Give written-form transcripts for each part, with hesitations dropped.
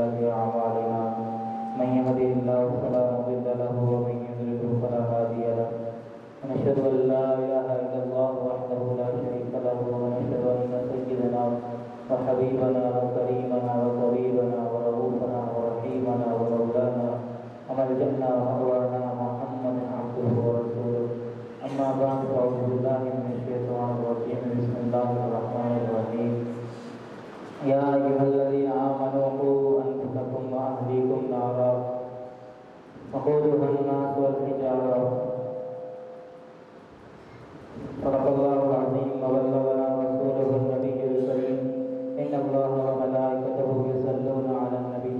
سيئات أعمالنا من يهده الله فلا مضل له ومن يضلل فلا هادي له ونشهد أن لا إله إلا الله وحده لا شريك له ونشهد أن سيدنا وحبيبنا وكريمنا وطبيبنا ورؤوفنا ورحيمنا ومولانا وملجأنا ومأوانا محمد عبده ورسوله. أما بعد فأعوذ بالله من الشيطان الرجيم. بسم الله الرحمن الرحيم. يا أيها الذين آمنوا قوا أنفسكم وأهليكم نارا وقودها الناس والحجارة. صدق الله العظيم وبلغنا رسوله النبي الكريم. إن الله وملائكته يصلون على النبي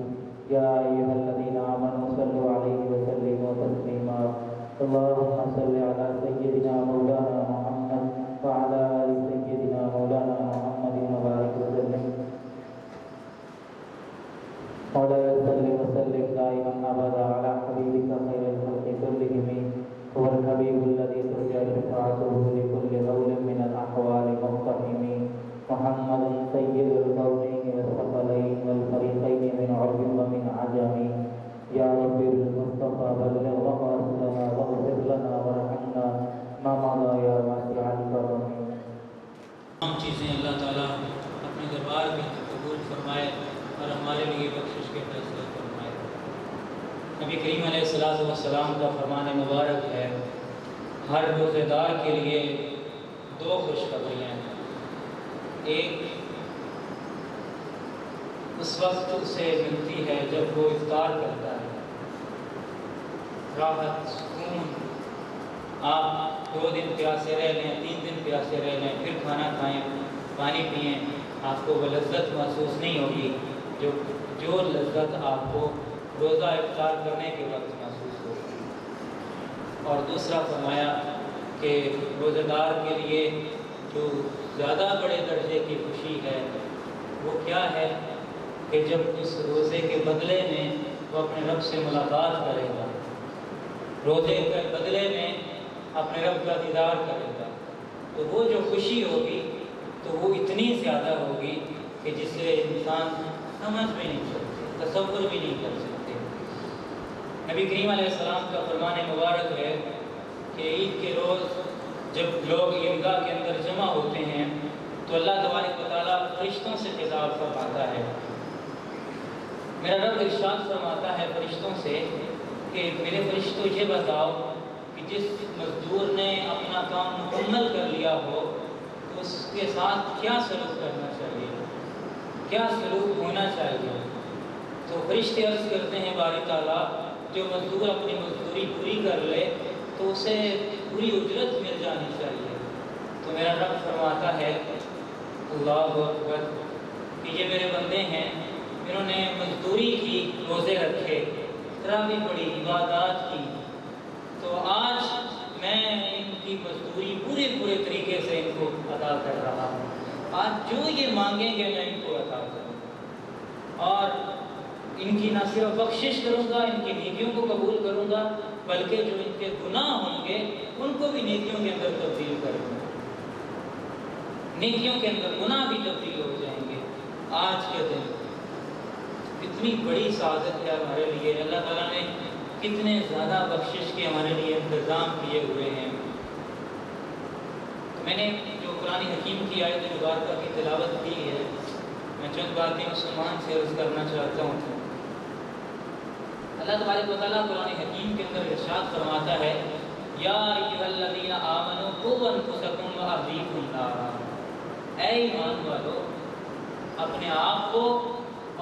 يا أيها الذين آمنوا صلوا عليه وسلموا تسليما. اللهم صل على سيدنا مولانا محمد وعلى آل سيدنا مولانا محمد وبارك وسلم. مولاي صل وسلم دائما أبدا على حبيبك خير الخلق كلهم. هو الحبيب الذي ترجى شفاعته لكل هول من الأحوال مقتحم. محمد سيد الكونين والثقلين والفريقين من عرب ومن عجم. يا رب المصطفى بلغ مقاصدنا واغفر لنا وارحمنا ما مضى يا واسع الكرم. تمام چیزیں اللہ تعالیٰ اپنے دربار میں قبول فرمائے اور ہمارے لیے بخشش کے فیصلے فرمائے. نبی کریم علیہ السلام کا فرمان مبارک ہے، ہر روزے دار کے لیے دو خوشخبریاں ہیں. ایک اس وقت سے ملتی ہے جب وہ افطار کرتا ہے، راحت سکون. آپ 2 دن پیاسے رہ لیں، 3 دن پیاسے رہ لیں، پھر کھانا کھائیں، پانی پئیں، آپ کو وہ لذت محسوس نہیں ہوگی جو لذت آپ کو روزہ افطار کرنے کے وقت محسوس ہوگی. اور دوسرا فرمایا کہ روزہ دار کے لیے جو زیادہ بڑے درجے کی خوشی ہے وہ کیا ہے کہ جب اس روزے کے بدلے میں وہ اپنے رب سے ملاقات کرے گا، روزے کے بدلے میں اپنے رب کا دیدار کرے گا، تو وہ جو خوشی ہوگی تو وہ اتنی زیادہ ہوگی کہ جسے انسان سمجھ بھی نہیں سکتے، تصور بھی نہیں کر سکتے. نبی کریم علیہ السلام کا فرمان مبارک ہے کہ عید کے روز جب لوگ عیدگاہ کے اندر جمع ہوتے ہیں تو اللہ تبارک و تعالیٰ فرشتوں سے خطاب فرماتا ہے. میرا رب ارشاد فرماتا ہے فرشتوں سے کہ میرے فرشتوں یہ بتاؤ کہ جس مزدور نے اپنا کام مکمل کر لیا ہو تو اس کے ساتھ کیا سلوک کرنا چاہیے، کیا سلوک ہونا چاہیے. تو فرشتے عرض کرتے ہیں باری تعالیٰ جو مزدور اپنی مزدوری پوری کر لے تو اسے پوری اجرت مل جانی چاہیے. تو میرا رب فرماتا ہے اللہ اکبر کہ یہ میرے بندے ہیں، انہوں نے مزدوری کی، روزے رکھے، تراویح پڑھی، عبادات کی، تو آج میں ان کی مزدوری پورے طریقے سے ان کو ادا کر رہا ہوں. آج جو یہ مانگیں گے میں ان کو عطا کروں اور ان کی نہ صرف بخشش کروں گا، ان کی نیکیوں کو قبول کروں گا، بلکہ جو ان کے گناہ ہوں گے ان کو بھی نیکیوں کے اندر تبدیل کروں گا. نیکیوں کے اندر گناہ بھی تبدیل ہو جائیں گے. آج کے دن کتنی بڑی سعادت ہے ہمارے لیے. اللہ تعالیٰ نے کتنے زیادہ بخشش کے ہمارے لیے انتظام کیے ہوئے ہیں. میں نے جو قرآن حکیم کی آیت مبارکہ کی تلاوت کی ہے، میں چند باتیں مسلمان سے عرض کرنا چاہتا ہوں. اللہ تبارک و تعالیٰ قرآن حکیم کے اندر ارشاد فرماتا ہے یا ایھا الذین آمنوا قوا انفسکم واہلیکم نارا. اے ایمان والو، اپنے آپ کو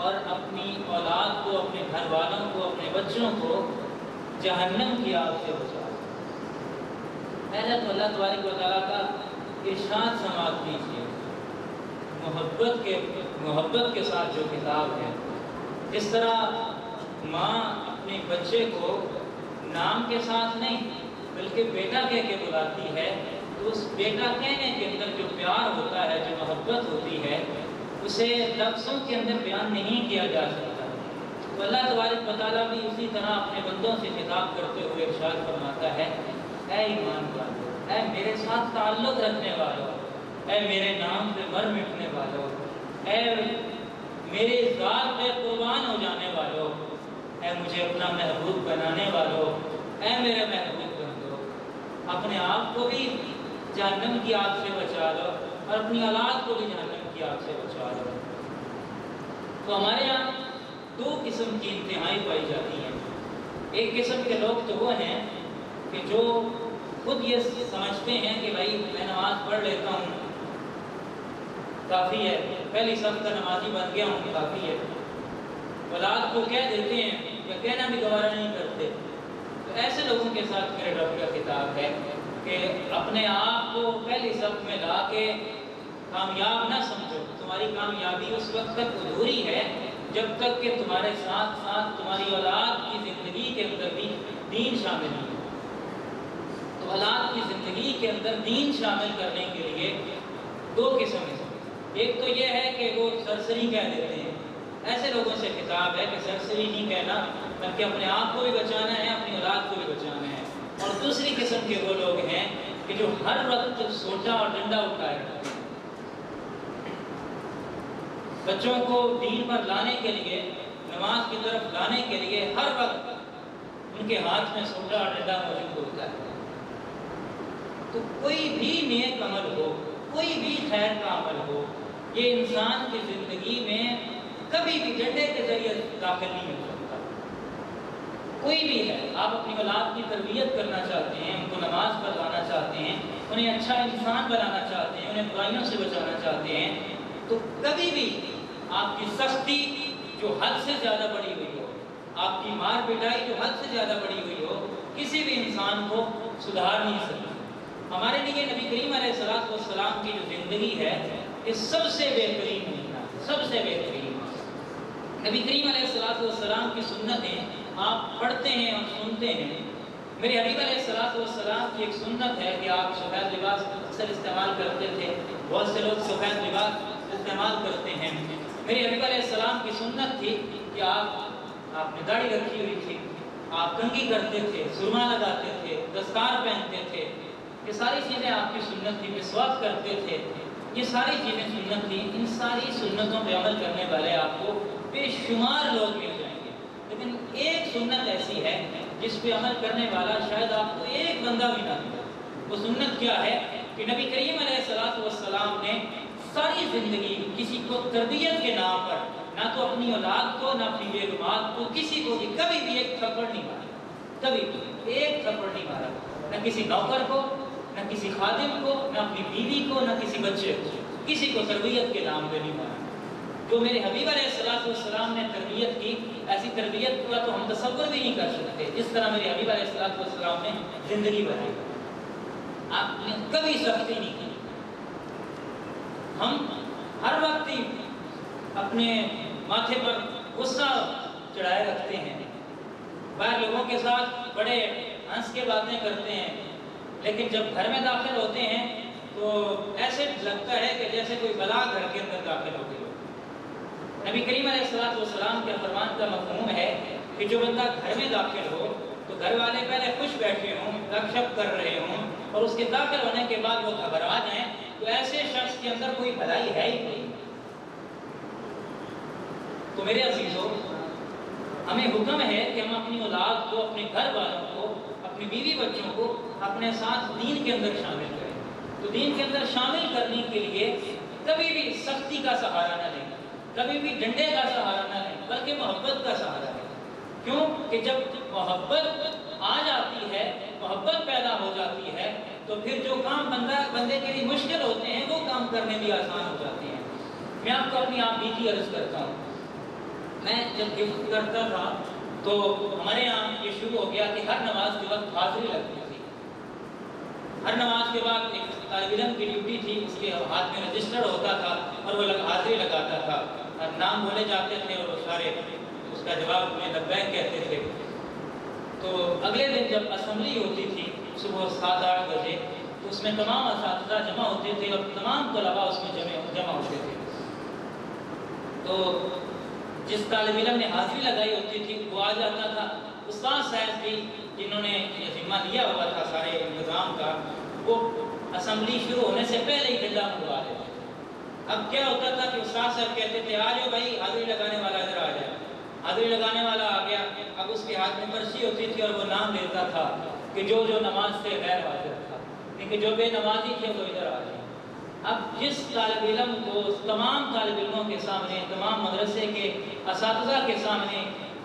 اور اپنی اولاد کو، اپنے گھر والوں کو، اپنے بچوں کو جہنم کی آگ سے بچاؤ. پہلے تو اللہ تبارک و تعالیٰ کا ارشاد سماعت کیجیے، محبت کے ساتھ جو کتاب ہے. جس طرح ماں اپنے بچے کو نام کے ساتھ نہیں بلکہ بیٹا کہہ کے بلاتی ہے، تو اس بیٹا کہنے کے اندر جو پیار ہوتا ہے، جو محبت ہوتی ہے، اسے لفظوں کے اندر بیان نہیں کیا جا سکتا. تو اللہ تبارک و تعالیٰ بھی اسی طرح اپنے بندوں سے خطاب کرتے ہوئے ارشاد فرماتا ہے اے ایمان والو، اے میرے ساتھ تعلق رکھنے والوں، اے میرے نام پہ مر مٹنے والوں، اے میرے ذات پہ قربان ہو جانے اے مجھے اپنا محبوب بنانے والوں، اے میرے محبوب بندو، اپنے آپ کو بھی جہنم کی آگ سے بچا لو اور اپنی اولاد کو بھی جہنم کی آگ سے بچا لو۔ تو ہمارے یہاں دو قسم کی انتہائی پائی جاتی ہیں۔ ایک قسم کے لوگ تو وہ ہیں کہ جو خود یہ سمجھتے ہیں کہ بھائی میں نماز پڑھ لیتا ہوں کافی ہے، پہلی صف کا نمازی بن گیا ہوں کافی ہے، اولاد کو کہہ دیتے ہیں یا کہنا بھی گوارا نہیں کرتے۔ تو ایسے لوگوں کے ساتھ میرے رب کا خطاب ہے کہ اپنے آپ کو پہلی صف میں لا کے کامیاب نہ سمجھو۔ تمہاری کامیابی اس وقت تک ادھوری ہے جب تک کہ تمہارے ساتھ ساتھ تمہاری اولاد کی زندگی کے اندر بھی دین شامل نہیں ہو۔ تو اولاد کی زندگی کے اندر دین شامل کرنے کے لیے دو قسم ہیں۔ ایک تو یہ ہے کہ وہ سرسری کہہ دیتے ہیں، ایسے لوگوں سے خطاب ہے کہ سرسری نہیں کہنا بلکہ اپنے آپ کو بھی بچانا ہے، اپنی اولاد کو بھی بچانا ہے۔ اور دوسری قسم کے وہ لوگ ہیں کہ جو ہر وقت سوٹا اور ڈنڈا اٹھائے رکھتے ہیں، بچوں کو دین پر لانے کے لیے، نماز کی طرف لانے کے لیے ہر وقت ان کے ہاتھ میں سوٹا اور ڈنڈا موجود ہوتا ہے۔ تو کوئی بھی نیک عمل ہو، کوئی بھی خیر کا عمل ہو، یہ انسان کی زندگی میں کبھی بھی ڈنڈے کے ذریعے داخل نہیں ہو سکتا۔ کوئی بھی ہے، آپ اپنی اولاد کی تربیت کرنا چاہتے ہیں، ان کو نماز پر لانا چاہتے ہیں، انہیں اچھا انسان بنانا چاہتے ہیں، انہیں برائیوں سے بچانا چاہتے ہیں، تو کبھی بھی آپ کی سختی جو حد سے زیادہ بڑی ہوئی ہو، آپ کی مار پٹائی جو حد سے زیادہ بڑی ہوئی ہو، کسی بھی انسان کو سدھار نہیں سکتی۔ ہمارے لیے نبی کریم علیہ السلام کی جو زندگی ہے یہ سب سے بہترین مہینہ، سب سے بہترین۔ نبی کریم علیہ السلام کی سنتیں آپ پڑھتے ہیں اور سنتے ہیں۔ میرے حبیب علیہ السلام کی ایک سنت ہے کہ آپ سفید لباس اکثر استعمال کرتے تھے، بہت سے لوگ سفید لباس استعمال کرتے ہیں۔ میرے حبیب علیہ السلام کی سنت تھی کہ آپ نے داڑھی رکھی ہوئی تھی، آپ کنگھی کرتے تھے، سرما لگاتے تھے، دستار پہنتے تھے، یہ ساری چیزیں آپ کی سنت تھی، مسواک کرتے تھے، یہ ساری چیزیں سنت تھی۔ ان ساری سنتوں پہ عمل کرنے والے آپ کو بے شمار لوگ مل جائیں گے، لیکن ایک سنت ایسی ہے جس پہ عمل کرنے والا شاید آپ کو ایک بندہ بھی نہ ملے۔ وہ سنت کیا ہے کہ نبی کریم علیہ السلام نے ساری زندگی کسی کو تربیت کے نام پر، نہ تو اپنی اولاد کو، نہ اپنی بیگمات کو، کسی کو بھی کبھی بھی ایک تھپڑ نہیں مارا، کبھی بھی ایک تھپڑ نہیں مارا، نہ کسی نوکر کو، نہ کسی خادم کو، نہ اپنی بیوی کو، نہ کسی بچے کو، کسی کو تربیت کے نام پہ نہیں مارا۔ جو میرے حبیب علیہ السلام نے تربیت کی، ایسی تربیت کا تو ہم تصور بھی نہیں کر سکتے جس طرح میرے حبیب علیہ السلام نے زندگی بنائی۔ آپ نے کبھی سختی نہیں کی۔ ہم ہر وقت ہی اپنے ماتھے پر غصہ چڑھائے رکھتے ہیں، باہر لوگوں کے ساتھ بڑے ہنس کے باتیں کرتے ہیں، لیکن جب گھر میں داخل ہوتے ہیں تو ایسے لگتا ہے کہ جیسے کوئی بلا گھر کے اندر داخل ہو گئی ہو۔ نبی کریم علیہ السلام کے فرمان کا مفہوم ہے کہ جو بندہ گھر میں داخل ہو تو گھر والے پہلے خوش بیٹھے ہوں، گپ شپ کر رہے ہوں، اور اس کے داخل ہونے کے بعد وہ گھبرا جائیں، تو ایسے شخص کے اندر کوئی بھلائی ہے ہی نہیں۔ تو میرے عزیزوں، ہمیں حکم ہے کہ ہم اپنی اولاد کو، اپنے گھر والوں کو، اپنی بیوی بچوں کو اپنے ساتھ دین کے اندر شامل کریں۔ تو دین کے اندر شامل کرنے کے لیے کبھی بھی سختی کا سہارا نہ لیں، کبھی بھی ڈنڈے کا سہارا نہ لیں، بلکہ محبت کا سہارا لیں۔ کیوں کہ جب محبت آ جاتی ہے، محبت پیدا ہو جاتی ہے، تو پھر جو کام بندے کے لیے مشکل ہوتے ہیں وہ کام کرنے بھی آسان ہو جاتے ہیں۔ میں آپ کو اپنی آپ بیتی عرض کرتا ہوں۔ میں جب گفت کرتا تھا تو ہمارے یہاں یہ شروع ہو گیا کہ ہر نماز کے وقت حاضری لگتی تھی۔ ہر نماز کے بعد ایک طالب علم کی ڈیوٹی تھی، اس کے ہاتھ میں رجسٹر ہوتا تھا اور وہ حاضری لگاتا تھا، نام بولے جاتے تھے اور وہ سارے اس کا جواب میں لبیک کہتے تھے۔ تو اگلے دن جب اسمبلی ہوتی تھی صبح 7-8 بجے، تو اس میں تمام اساتذہ جمع ہوتے تھے اور تمام طلباء اس میں جمع ہوتے تھے۔ تو جس طالب علم نے حاضری لگائی ہوتی تھی وہ آ جاتا تھا، استاد صاحب بھی جنہوں نے یہ ذمہ لیا ہوا تھا سارے انتظام کا، وہ اسمبلی شروع ہونے سے پہلے ہی ڈنڈا منڈوا دیتے تھے۔ اب کیا ہوتا تھا کہ استاد صاحب کہتے تھے آ جاؤ بھائی، حاضری لگانے والا ادھر آ جائے، حاضری لگانے والا آ گیا، میں پرچی ہوتی تھی اور وہ نام لیتا تھا کہ جو نماز سے غیر حاضر تھا، لیکن جو بے نمازی تھے وہ ادھر آ جائیں۔ اب جس طالب علم کو تمام طالب علموں کے سامنے، تمام مدرسے کے اساتذہ کے سامنے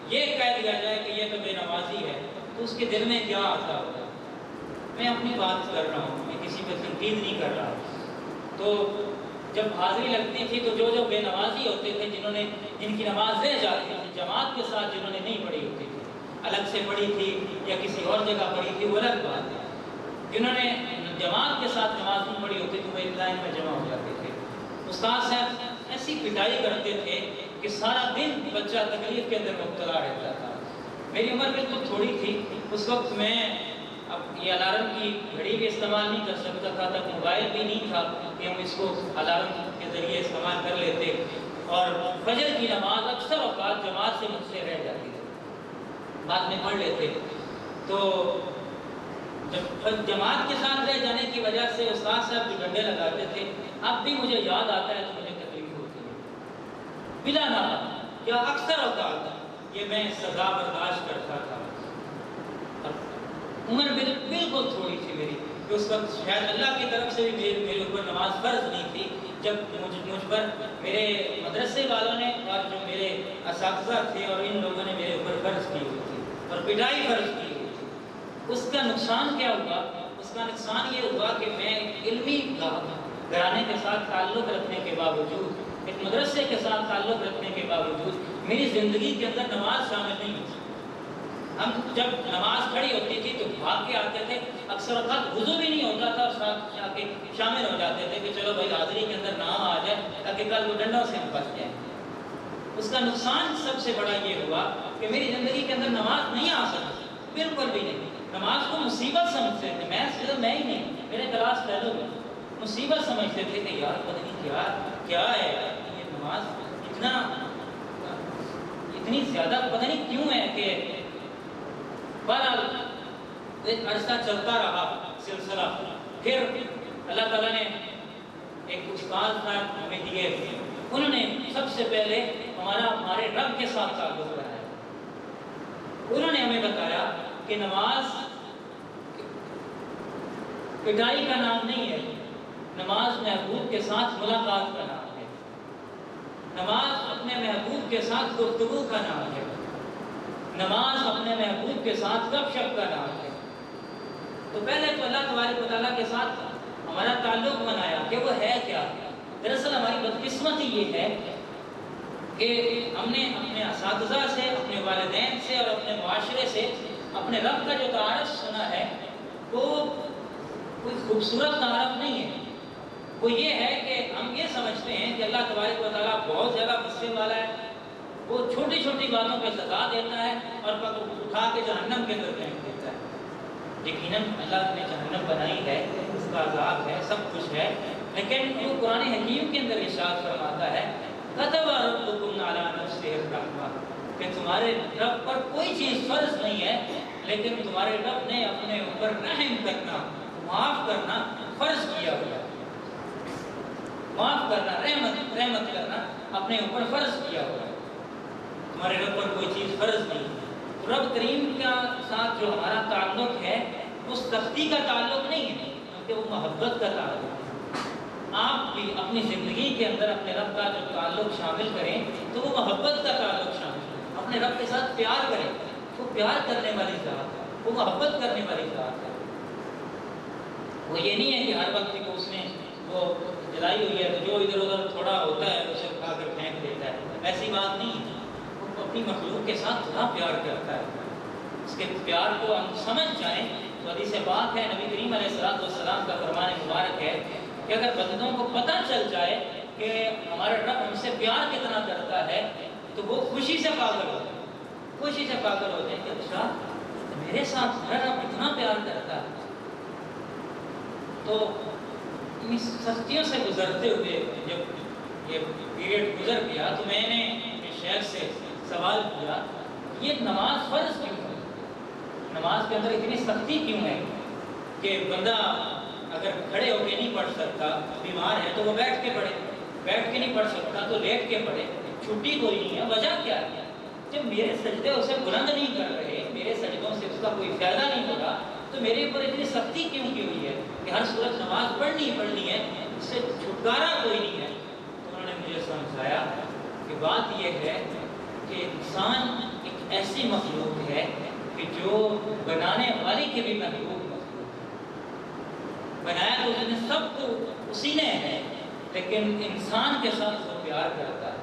یہ کہہ دیا جائے کہ یہ تو بے نمازی ہے، تو اس کے دل میں کیا آتا ہوگا؟ میں اپنی بات کر رہا ہوں، میں کسی پہ تنقید نہیں کر رہا۔ تو جب حاضری لگتی تھی تو جو بے نمازی ہوتے تھے، جن کی نماز رہ جاتی تھی، جماعت کے ساتھ جنہوں نے نہیں پڑھی ہوتی تھی، الگ سے پڑھی تھی یا کسی اور جگہ پڑھی تھی، وہ الگ بات ہے۔ جنہوں نے جماعت کے ساتھ نماز نہیں پڑھی ہوتی تھی وہ ایک لائن میں جمع ہو جاتے تھے۔ استاد صاحب ایسی پٹائی کرتے تھے کہ سارا دن بچہ تکلیف کے اندر مبتلا رہتا تھا۔ میری عمر بالکل تھوڑی تھی، اس وقت میں اب یہ الارم کی گھڑی بھی استعمال نہیں کر سکتا تھا، تب موبائل بھی نہیں تھا کہ ہم اس کو الارم کے ذریعے استعمال کر لیتے، اور فجر کی نماز اکثر اوقات جماعت سے مجھ سے رہ جاتی تھی، بعد میں پڑھ لیتے۔ تو جب جماعت کے ساتھ رہ جانے کی وجہ سے استاد صاحب جو ڈنڈے لگاتے تھے، اب بھی مجھے یاد آتا ہے تو مجھے تکلیف ہوتی ہے بلا نام، کیا اکثر اوقات یہ میں سزا برداشت کرتا تھا۔ عمر بالکل تھوڑی تھی میری، کہ اس وقت شاید اللہ کی طرف سے بھی میرے اوپر نماز فرض نہیں تھی، جب مجھ پر میرے مدرسے والوں نے اور جو میرے اساتذہ تھے اور ان لوگوں نے میرے اوپر فرض کی ہوئی تھی اور پٹائی فرض کی ہوئی تھی۔ اس کا نقصان کیا ہوا؟ اس کا نقصان یہ ہوا کہ میں علمی گھرانے کے ساتھ تعلق رکھنے کے باوجود، ایک مدرسے کے ساتھ تعلق رکھنے کے باوجود میری زندگی کے اندر نماز شامل نہیں ہوتی۔ ہم جب نماز کھڑی ہوتی تھی تو بھاگ کے آتے تھے، اکثر اوقات وضو بھی نہیں ہوتا تھا، ساتھ آ کے شامل ہو جاتے تھے کہ چلو بھائی حاضری کے اندر نام آ جائے تاکہ کل وہ ڈنڈوں سے ہم بچ جائیں۔ اس کا نقصان سب سے بڑا یہ ہوا کہ میری زندگی کے اندر نماز نہیں آ سکتی، بالکل بھی نہیں۔ نماز کو مصیبت سمجھتے تھے، میں صرف میں ہی نہیں، میرے کلاس فیلو بھی مصیبت سمجھتے تھے کہ یار پتہ نہیں کیا ہے یہ نماز، اتنی زیادہ پتہ نہیں کیوں ہے کہ بہرحال ایک عرصہ چلتا رہا سلسلہ۔ پھر اللہ تعالیٰ نے ایک استاد صاحب ہمیں دیے، انہوں نے سب سے پہلے ہمارے رب کے ساتھ تعلق بنایا۔ انہوں نے ہمیں بتایا کہ نماز پٹائی کا نام نہیں ہے، نماز محبوب کے ساتھ ملاقات کا نام ہے، نماز اپنے محبوب کے ساتھ گفتگو کا نام ہے، نماز اپنے محبوب کے ساتھ گپ شپ کا نام ہے۔ تو پہلے تو اللہ تبارک و تعالیٰ کے ساتھ ہمارا تعلق بنایا کہ وہ ہے کیا۔ دراصل ہماری بدقسمتی یہ ہے کہ ہم نے اپنے اساتذہ سے، اپنے والدین سے اور اپنے معاشرے سے اپنے رب کا جو تعارف سنا ہے وہ کوئی خوبصورت تعارف نہیں ہے۔ وہ یہ ہے کہ ہم یہ سمجھتے ہیں کہ اللہ تبارک و تعالیٰ بہت زیادہ غصے والا ہے، وہ چھوٹی چھوٹی باتوں پہ سزا دیتا ہے اور اٹھا کے جہنم کے اندر پھینک دیتا ہے۔ یقیناً اللہ نے جہنم بنائی ہے، اس کا عذاب ہے، سب کچھ ہے، لیکن وہ قرآن حکیم کے اندر ارشاد فرماتا ہے کتب ربکم علی نفسہ الرحمہ، کہ تمہارے رب پر کوئی چیز فرض نہیں ہے، لیکن تمہارے رب نے اپنے اوپر رحم کرنا، معاف کرنا فرض کیا ہوا ہے۔ معاف کرنا، رحمت کرنا اپنے اوپر فرض کیا ہوا ہے۔ تمہارے رب پر کوئی چیز فرض نہیں ہے۔ رب کریم کے ساتھ جو ہمارا تعلق ہے وہ سختی کا تعلق نہیں ہے، بلکہ وہ محبت کا تعلق ہے۔ آپ بھی اپنی زندگی کے اندر اپنے رب کا جو تعلق شامل کریں تو وہ محبت کا تعلق شامل کریں، اپنے رب کے ساتھ پیار کریں، وہ پیار کرنے والی ذات ہے، وہ محبت کرنے والی ذات ہے۔ وہ یہ نہیں ہے کہ ہر وقت کو اس نے وہ جلائی ہوئی ہے تو جو ادھر ادھر تھوڑا ہوتا ہے اسے اٹھا کر پھینک دیتا ہے، ایسی بات نہیں ہے۔ وہ اپنی مخلوق کے ساتھ اتنا پیار کرتا ہے، اس کے پیار کو ہم سمجھ جائیں تو حدیث پاک ہے، نبی کریم علیہ السلام کا فرمان مبارک ہے کہ اگر بندوں کو پتہ چل جائے کہ ہمارا رب ہم سے پیار کتنا کرتا ہے تو وہ خوشی سے پاگل ہوتے ہیں، خوشی سے پاگل ہوتے ہیں کہ اچھا میرے ساتھ میرا رب اتنا پیار کرتا ہے۔ تو ان سختیوں سے گزرتے ہوئے جب یہ پیریڈ گزر گیا تو میں نے شیخ سے سوال کیا یہ نماز فرض کیوں ہے، نماز کے اندر اتنی سختی کیوں ہے کہ بندہ اگر کھڑے ہو کے نہیں پڑھ سکتا، بیمار ہے تو وہ بیٹھ کے پڑھے، بیٹھ کے نہیں پڑھ سکتا تو لیٹ کے پڑھے، چھٹی کوئی نہیں ہے، وجہ کیا ہے؟ جب میرے سجدے اسے بلند نہیں کر رہے، میرے سجدوں سے اس کا کوئی فائدہ نہیں ہو رہا، تو میرے اوپر اتنی سختی کیوں کی ہوئی ہے کہ ہر صورت نماز پڑھنی ہے، اس سے چھٹکارا کوئی نہیں ہے؟ تو انہوں نے مجھے سمجھایا کہ بات یہ ہے کہ انسان ایک ایسی مخلوق ہے کہ جو بنانے والی کے بھی محبوب مخلوق ہے۔ بنایا تو اس نے سب کو اسی نے ہے، لیکن انسان کے ساتھ وہ پیار کرتا ہے،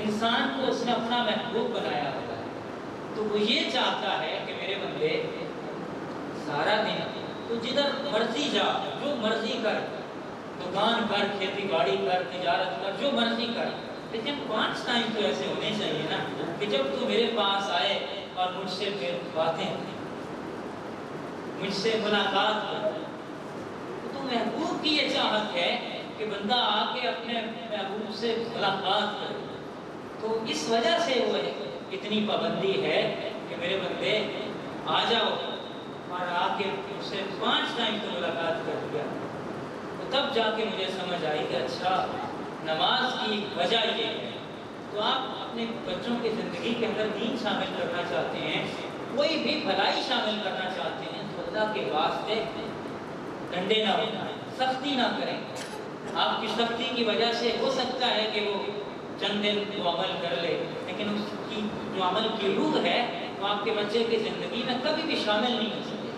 انسان کو اس نے اپنا محبوب بنایا ہوتا ہے۔ تو وہ یہ چاہتا ہے کہ میرے بندے سارا دن تو جدھر مرضی جا، جو مرضی کر، دکان کر، کھیتی باڑی کر، تجارت کر، جو مرضی کر، لیکن 5 ٹائم تو ایسے ہونے چاہیے نا کہ جب تو میرے پاس آئے اور مجھ سے پھر باتیں کریں، مجھ سے ملاقات کرے۔ تو محبوب کی یہ چاہت ہے کہ بندہ آ کے اپنے محبوب سے ملاقات کرے۔ تو اس وجہ سے وہ اتنی پابندی ہے کہ میرے بندے آ جاؤ، اور آ کے مجھ سے 5 ٹائم تو ملاقات کر دیا۔ تو تب جا کے مجھے سمجھ آئی کہ اچھا نماز کی وجہ یہ ہے۔ تو آپ اپنے بچوں کی زندگی کے اندر دین شامل کرنا چاہتے ہیں، کوئی بھی بھلائی شامل کرنا چاہتے ہیں، تو اللہ کے واسطے ڈنڈے نہ اٹھائیں، سختی نہ کریں۔ آپ کی سختی کی وجہ سے ہو سکتا ہے کہ وہ چند دن وہ عمل کر لے، لیکن اس کی جو عمل کی روح ہے وہ آپ کے بچے کی زندگی میں کبھی بھی شامل نہیں ہو سکے،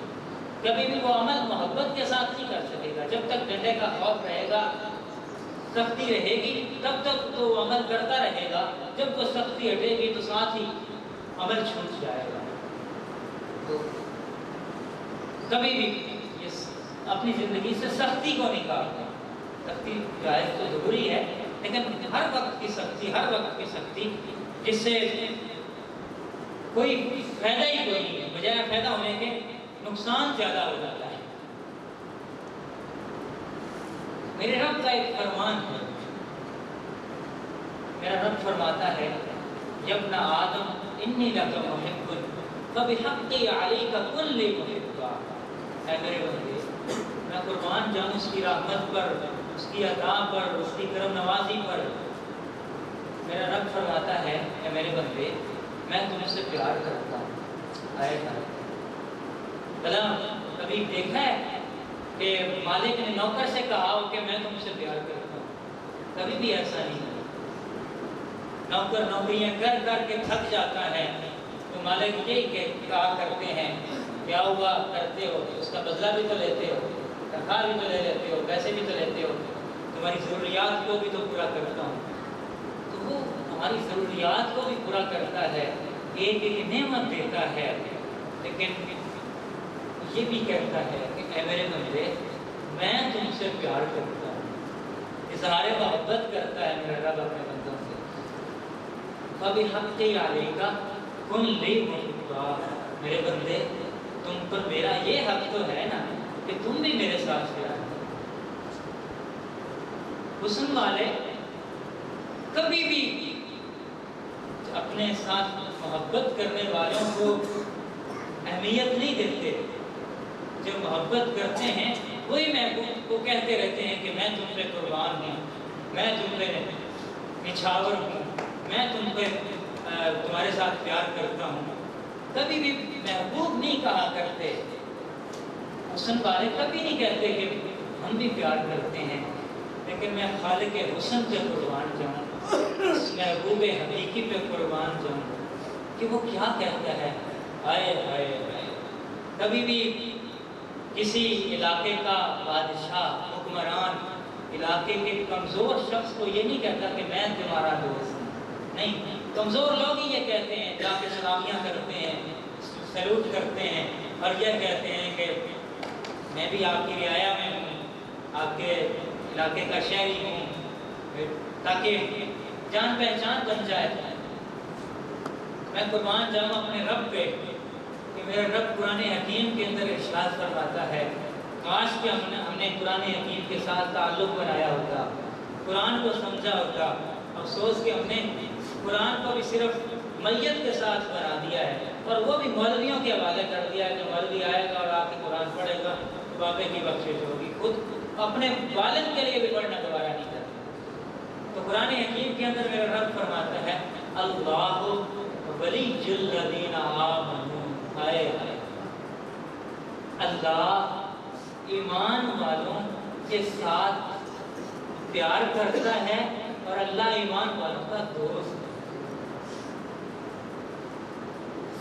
کبھی بھی وہ عمل محبت کے ساتھ نہیں کر سکے گا۔ جب تک ڈنڈے کا خوف رہے گا، سختی رہے گی، تب تک تو وہ عمل کرتا رہے گا۔ جب وہ سختی ہٹے گی تو ساتھ ہی عمل چھوٹ جائے گا۔ تو کبھی بھی اپنی زندگی سے سختی کو نکالیں۔ سختی جائز تو ضروری ہے، لیکن ہر وقت کی سختی جس سے کوئی فائدہ ہی کوئی نہیں ہے، بجائے فائدہ ہونے کے نقصان زیادہ ہو جاتا ہے۔ میرے رب کا ایک فرمان ہے، میرا رب فرماتا ہے یبن آدم انی لک محب فبحقی علیک کن لی محبا۔ اے میرے بندے، میں قربان جاؤں اس کی رحمت پر، اس کی عطا پر، اس کی کرم نوازی پر۔ میرا رب فرماتا ہے اے میرے بندے، میں تم سے پیار کرتا ہوں۔ آئے بھلا کبھی دیکھا ہے کہ مالک نے نوکر سے کہا ہو کہ میں تم سے پیار کرتا ہوں؟ کبھی بھی ایسا نہیں ہے۔ نوکر نوکریاں کر کر کے تھک جاتا ہے تو مالک یہی کہا کرتے ہیں کیا ہوا کرتے ہو، اس کا بدلہ بھی تو لیتے ہو، تنخواہ بھی تو لے لیتے ہو، پیسے بھی تو لیتے ہو، تمہاری ضروریات کو بھی تو پورا کرتا ہوں۔ تو وہ ہماری ضروریات کو بھی پورا کرتا ہے، ایک ایک نعمت دیتا ہے، لیکن یہ بھی کہتا ہے کہ اے میرے بندے، میں تم سے پیار کرتا ہوں۔ اظہار محبت کرتا ہے میرا رب اپنے بندوں سے۔ فبحقی علیک کن لی محبا۔ میرے بندے، تم پر میرا یہ حق تو ہے نا کہ تم بھی میرے ساتھ پیار کرو۔ حسن والے کبھی بھی اپنے ساتھ محبت کرنے والوں کو اہمیت نہیں دیتے۔ جو محبت کرتے ہیں وہی محبوب کو کہتے رہتے ہیں کہ میں تم پہ قربان ہوں، میں تم پہ نچھاور ہوں، میں تم پہ تمہارے ساتھ پیار کرتا ہوں۔ کبھی بھی محبوب نہیں کہا کرتے۔ حسن والے کبھی نہیں کہتے کہ ہم بھی پیار کرتے ہیں، لیکن میں خالق حسن پہ قربان جاؤں، اس محبوب حقیقی پہ قربان جاؤں کہ وہ کیا کہتا ہے۔ آئے آئے آئے، کبھی بھی کسی علاقے کا بادشاہ، حکمران، علاقے کے کمزور شخص کو یہ نہیں کہتا کہ میں تمہارا دوست ہوں۔ نہیں، کمزور لوگ ہی یہ کہتے ہیں، جا کے سلامیاں کرتے ہیں، سیلوٹ کرتے ہیں، اور یہ کہتے ہیں کہ میں بھی آپ کی رعایا میں ہوں، آپ کے علاقے کا شہری ہوں، تاکہ جان پہچان بن جائے۔ میں قربان جاؤں اپنے رب پہ کہ میرا رب قرآن حکیم کے اندر ارشاد فرماتا ہے، کاش کہ ہم نے قرآن حکیم کے ساتھ تعلق بنایا ہوتا، قرآن کو سمجھا ہوتا۔ افسوس کہ ہم نے قرآن کو بھی صرف میت کے ساتھ بنا دیا ہے، اور وہ بھی مولویوں کے حوالے کر دیا ہے کہ مولوی آئے گا اور آ کے قرآن پڑھے گا تو بابے کی بخشش ہوگی، خود اپنے والد کے لیے بھی پڑھنا دوبارہ نہیں کرتا۔ تو قرآن حکیم کے اندر میرا رب فرماتا ہے اللہ وَوَلِيُّ الَّذِينَ آمَنُوا، آئے اللہ ایمان والوں کے ساتھ پیار کرتا ہے اور اللہ ایمان والوں کا دوست ہے۔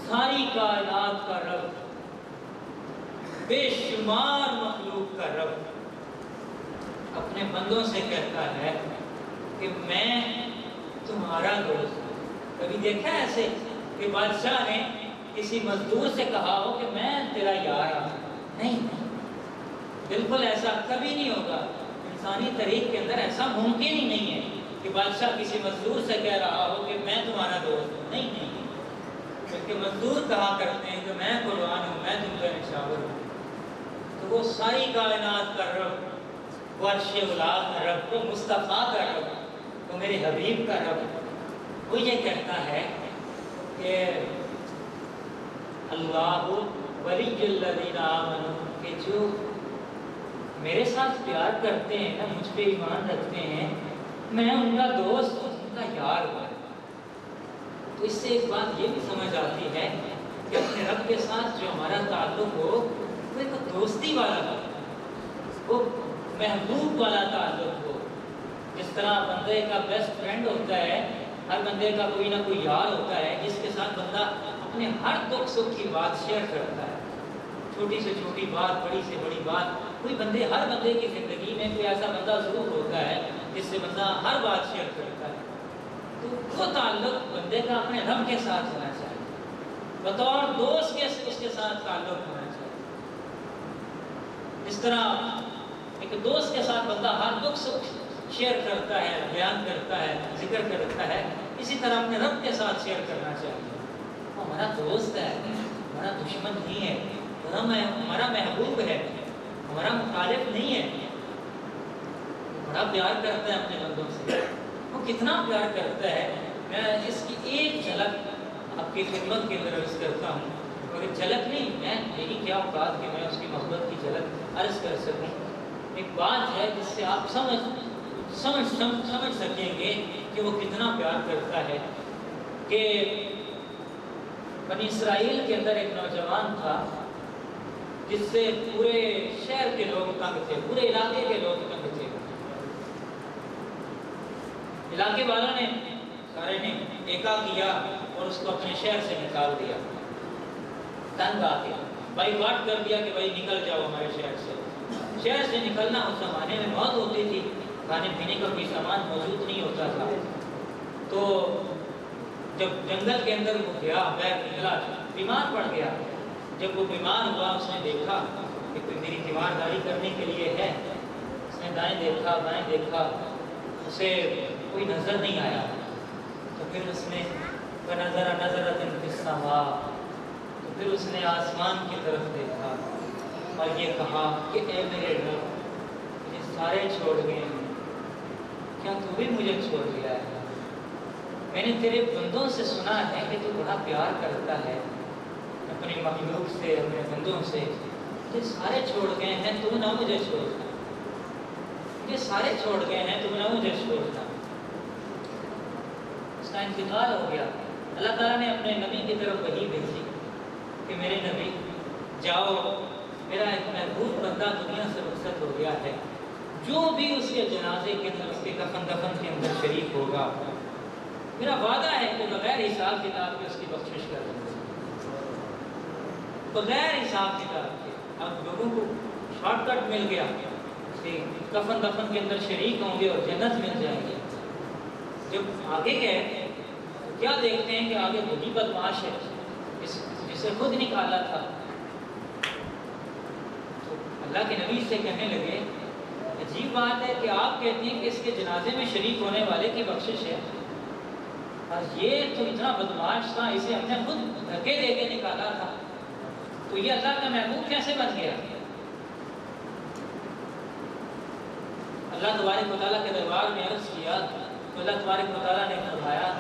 ساری کائنات کا رب، بے شمار مخلوق کا رب اپنے بندوں سے کہتا ہے کہ میں تمہارا دوست ہوں۔ کبھی دیکھا ہے ایسے کہ بادشاہ نے کسی مزدور سے کہا ہو کہ میں تیرا یار ہوں؟ نہیں، بالکل ایسا کبھی نہیں ہوگا۔ انسانی تاریخ کے اندر ایسا ممکن ہی نہیں ہے کہ بادشاہ کسی مزدور سے کہہ رہا ہو کہ میں تمہارا دوست ہوں۔ نہیں، بلکہ مزدور کہا کرتے ہیں کہ میں قربان ہوں، میں تم کا نشاور ہوں۔ تو وہ ساری کائنات کا رب، وہ عرش اولا کا رب، وہ مصطفیٰ کا رب، وہ میرے حبیب کا رب، وہ یہ کہتا ہے کہ اللہ ولی الذین آمنوا، کہ جو میرے ساتھ پیار کرتے ہیں نا، مجھ پہ ایمان رکھتے ہیں، میں ان کا دوست ہوں، ان کا یار ہوں۔ تو اس سے ایک بات یہ بھی سمجھ آتی ہے کہ اپنے رب کے ساتھ جو ہمارا تعلق ہو وہ ایک دوستی والا ہو، وہ محبوب والا تعلق ہو۔ جس طرح بندے کا بیسٹ فرینڈ ہوتا ہے، ہر بندے کا کوئی نہ کوئی یار ہوتا ہے جس کے ساتھ بندہ اپنے ہر دکھ سکھ کی بات شیئر کرتا ہے، چھوٹی سے چھوٹی بات، بڑی سے بڑی بات۔ کوئی بندے، ہر بندے کی زندگی میں کوئی ایسا بندہ ضرور ہوتا ہے جس سے بندہ ہر بات شیئر کرتا ہے۔ تو وہ تعلق بندے کا اپنے رب کے ساتھ ہونا چاہیے، بطور دوست کے اس کے ساتھ تعلق ہونا چاہیے۔ اس طرح ایک دوست کے ساتھ بندہ ہر دکھ سکھ شیئر کرتا ہے، بیان کرتا ہے، ذکر کرتا ہے، اسی طرح اپنے رب کے ساتھ شیئر کرنا چاہیے۔ وہ ہمارا دوست ہے، ہمارا دشمن نہیں ہے، ہمارا محبوب ہے، ہمارا مخالف نہیں ہے۔ بڑا پیار کرتا ہے اپنے بندوں سے۔ وہ کتنا پیار کرتا ہے، میں اس کی ایک جھلک آپ کی خدمت کے اندر عرض کرتا ہوں، اور جھلک نہیں، میں یہی کیا اوقات کہ میں اس کی محبت کی جھلک عرض کر سکوں۔ ایک بات ہے جس سے آپ سمجھ سکیں گے کہ وہ کتنا پیار کرتا ہے، کہ بنی اسرائیل کے اندر ایک نوجوان تھا جس سے پورے شہر کے لوگ تنگ تھے، پورے علاقے کے لوگ تنگ تھے۔ علاقے والوں نے سارے نے ایکا کیا اور اس کو اپنے شہر سے نکال دیا، تنگ آ کے بائی کاٹ کر دیا کہ بھائی نکل جاؤ ہمارے شہر سے۔ شہر سے نکلنا اس زمانے میں موت ہوتی تھی، کھانے پینے کا کوئی سامان موجود نہیں ہوتا تھا۔ تو جب جنگل کے اندر وہ گیا، باہر نکلا، بیمار پڑ گیا۔ جب وہ بیمار ہوا، اس نے دیکھا کہ کوئی میری تیمارداری کرنے کے لیے ہے۔ اس نے دائیں دیکھا، بائیں دیکھا، اسے کوئی نظر نہیں آیا۔ تو پھر اس نے نظرت فی السماء، تو پھر اس نے آسمان کی طرف دیکھا اور یہ کہا کہ اے میرے رب، مجھے سارے چھوڑ گئے ہیں، کیا تو بھی مجھے چھوڑ دیا ہے؟ میں نے تیرے بندوں سے سنا ہے کہ تو بڑا پیار کرتا ہے اپنے مخلوق سے، اپنے بندوں سے۔ مجھے سارے چھوڑ گئے ہیں، تو نہ مجھے چھوڑنا، مجھے سارے چھوڑ گئے ہیں، تو نہ مجھے چھوڑنا۔ اس کا انتقال ہو گیا۔ اللہ تعالیٰ نے اپنے نبی کی طرف وحی بھیجی کہ میرے نبی جاؤ، میرا ایک محبوب بندہ دنیا سے رخصت ہو گیا ہے، جو بھی اس کے جنازے کے اندر، اس کے کفن دفن کے اندر شریک ہوگا، میرا وعدہ ہے کہ بغیر حساب کتاب کے اس کی بخشش کر دوں گا، بغیر حساب کتاب کے۔ اب لوگوں کو شارٹ کٹ مل گیا کہ کفن دفن کے اندر شریک ہوں گے اور جنت مل جائیں گے۔ جب آگے گئے تو کیا دیکھتے ہیں کہ آگے وہی بدماش ہے جسے خود نکالا تھا۔ تو اللہ کے نبی سے کہنے لگے، عجیب بات ہے کہ آپ کہتے ہیں کہ اس کے جنازے میں شریک ہونے والے کی بخشش ہے، اور یہ تو اتنا بدماش تھا، اسے ہم نے خود دھکے دے کے نکالا تھا، تو یہ اللہ کا محبوب کیسے بن گیا؟ اللہ تبارک و تعالیٰ کے دربار میں عرض کیا تو اللہ تبارک و تعالیٰ نے فرمایا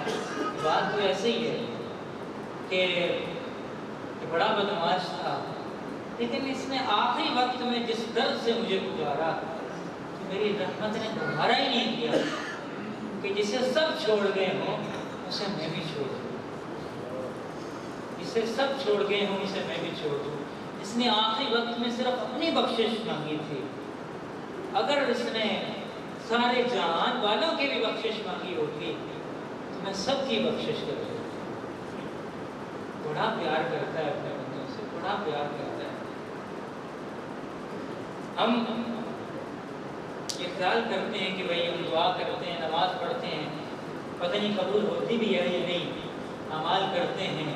بات تو ایسے ہی ہے کہ بڑا بدماش تھا، لیکن اس نے آخری وقت میں جس درد سے مجھے گزارا، میری رحمت نے دوبارہ ہی نہیں کیا کہ جسے سب چھوڑ گئے ہوں اسے میں بھی چھوڑ دوں۔ سے سب چھوڑ گئے ہوں اسے میں بھی چھوڑ دوں۔ اس نے آخری وقت میں صرف اپنی بخشش مانگی تھی، اگر اس نے سارے جہان والوں کی بھی بخشش مانگی ہوتی تو میں سب کی بخشش کر دوں۔ بڑا پیار کرتا ہے اپنے بندوں سے، بڑا پیار کرتا ہے۔ ہم یہ خیال کرتے ہیں کہ بھئی ہم دعا کرتے ہیں، نماز پڑھتے ہیں، پتہ نہیں قبول ہوتی بھی ہے یا نہیں، اعمال کرتے ہیں۔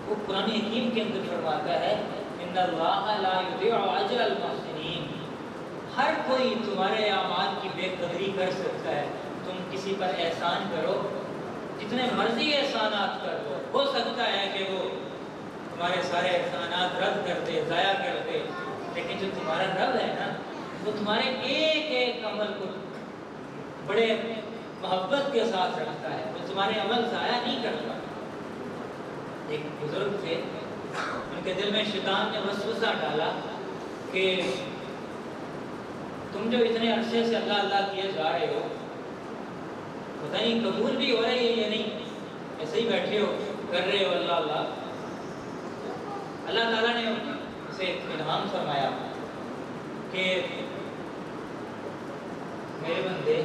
وہ قرآن حکیم کے اندر فرماتا ہے ان اللہ لا یضیع اجر المحسنین، ہر کوئی تمہارے اعمال کی بے قدری کر سکتا ہے۔ تم کسی پر احسان کرو، جتنے مرضی احسانات کر دو، ہو سکتا ہے کہ وہ تمہارے سارے احسانات رد کر دے، ضائع کر دے، لیکن جو تمہارا رب ہے نا، وہ تمہارے ایک ایک عمل کو بڑے محبت کے ساتھ رکھتا ہے، وہ تمہارے عمل ضائع نہیں کرتا۔ ایک بزرگ تھے، ان کے دل میں شیطان نے وسوسہ ڈالا کہ تم جو اتنے عرصے سے اللہ اللہ کیے جا رہے ہو، پتہ نہیں قبول بھی ہو رہی ہے یا نہیں، ایسے ہی بیٹھے ہو کر رہے ہو اللہ اللہ۔ اللہ تعالیٰ نے اسے انعام فرمایا کہ میرے بندے،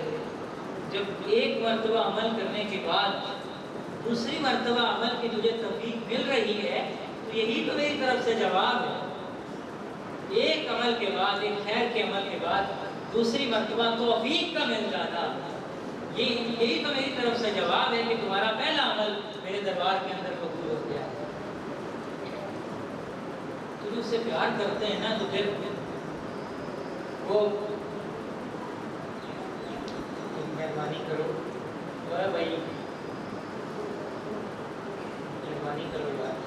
جب ایک مرتبہ عمل کرنے کے بعد دوسری مرتبہ عمل کی تجھے توفیق مل رہی ہے تو یہی تو میری طرف سے جواب ہے۔ ایک عمل کے بعد، ایک خیر کے عمل کے بعد دوسری مرتبہ توفیق کا مل جانا، یہی تو میری طرف سے جواب ہے کہ تمہارا پہلا عمل میرے دربار کے اندر قبول ہو گیا ہے۔ تو جو اس سے پیار کرتے ہیں نا، تو پھر وہ مہربانی کرو بھائی، مہربانی کرو یار۔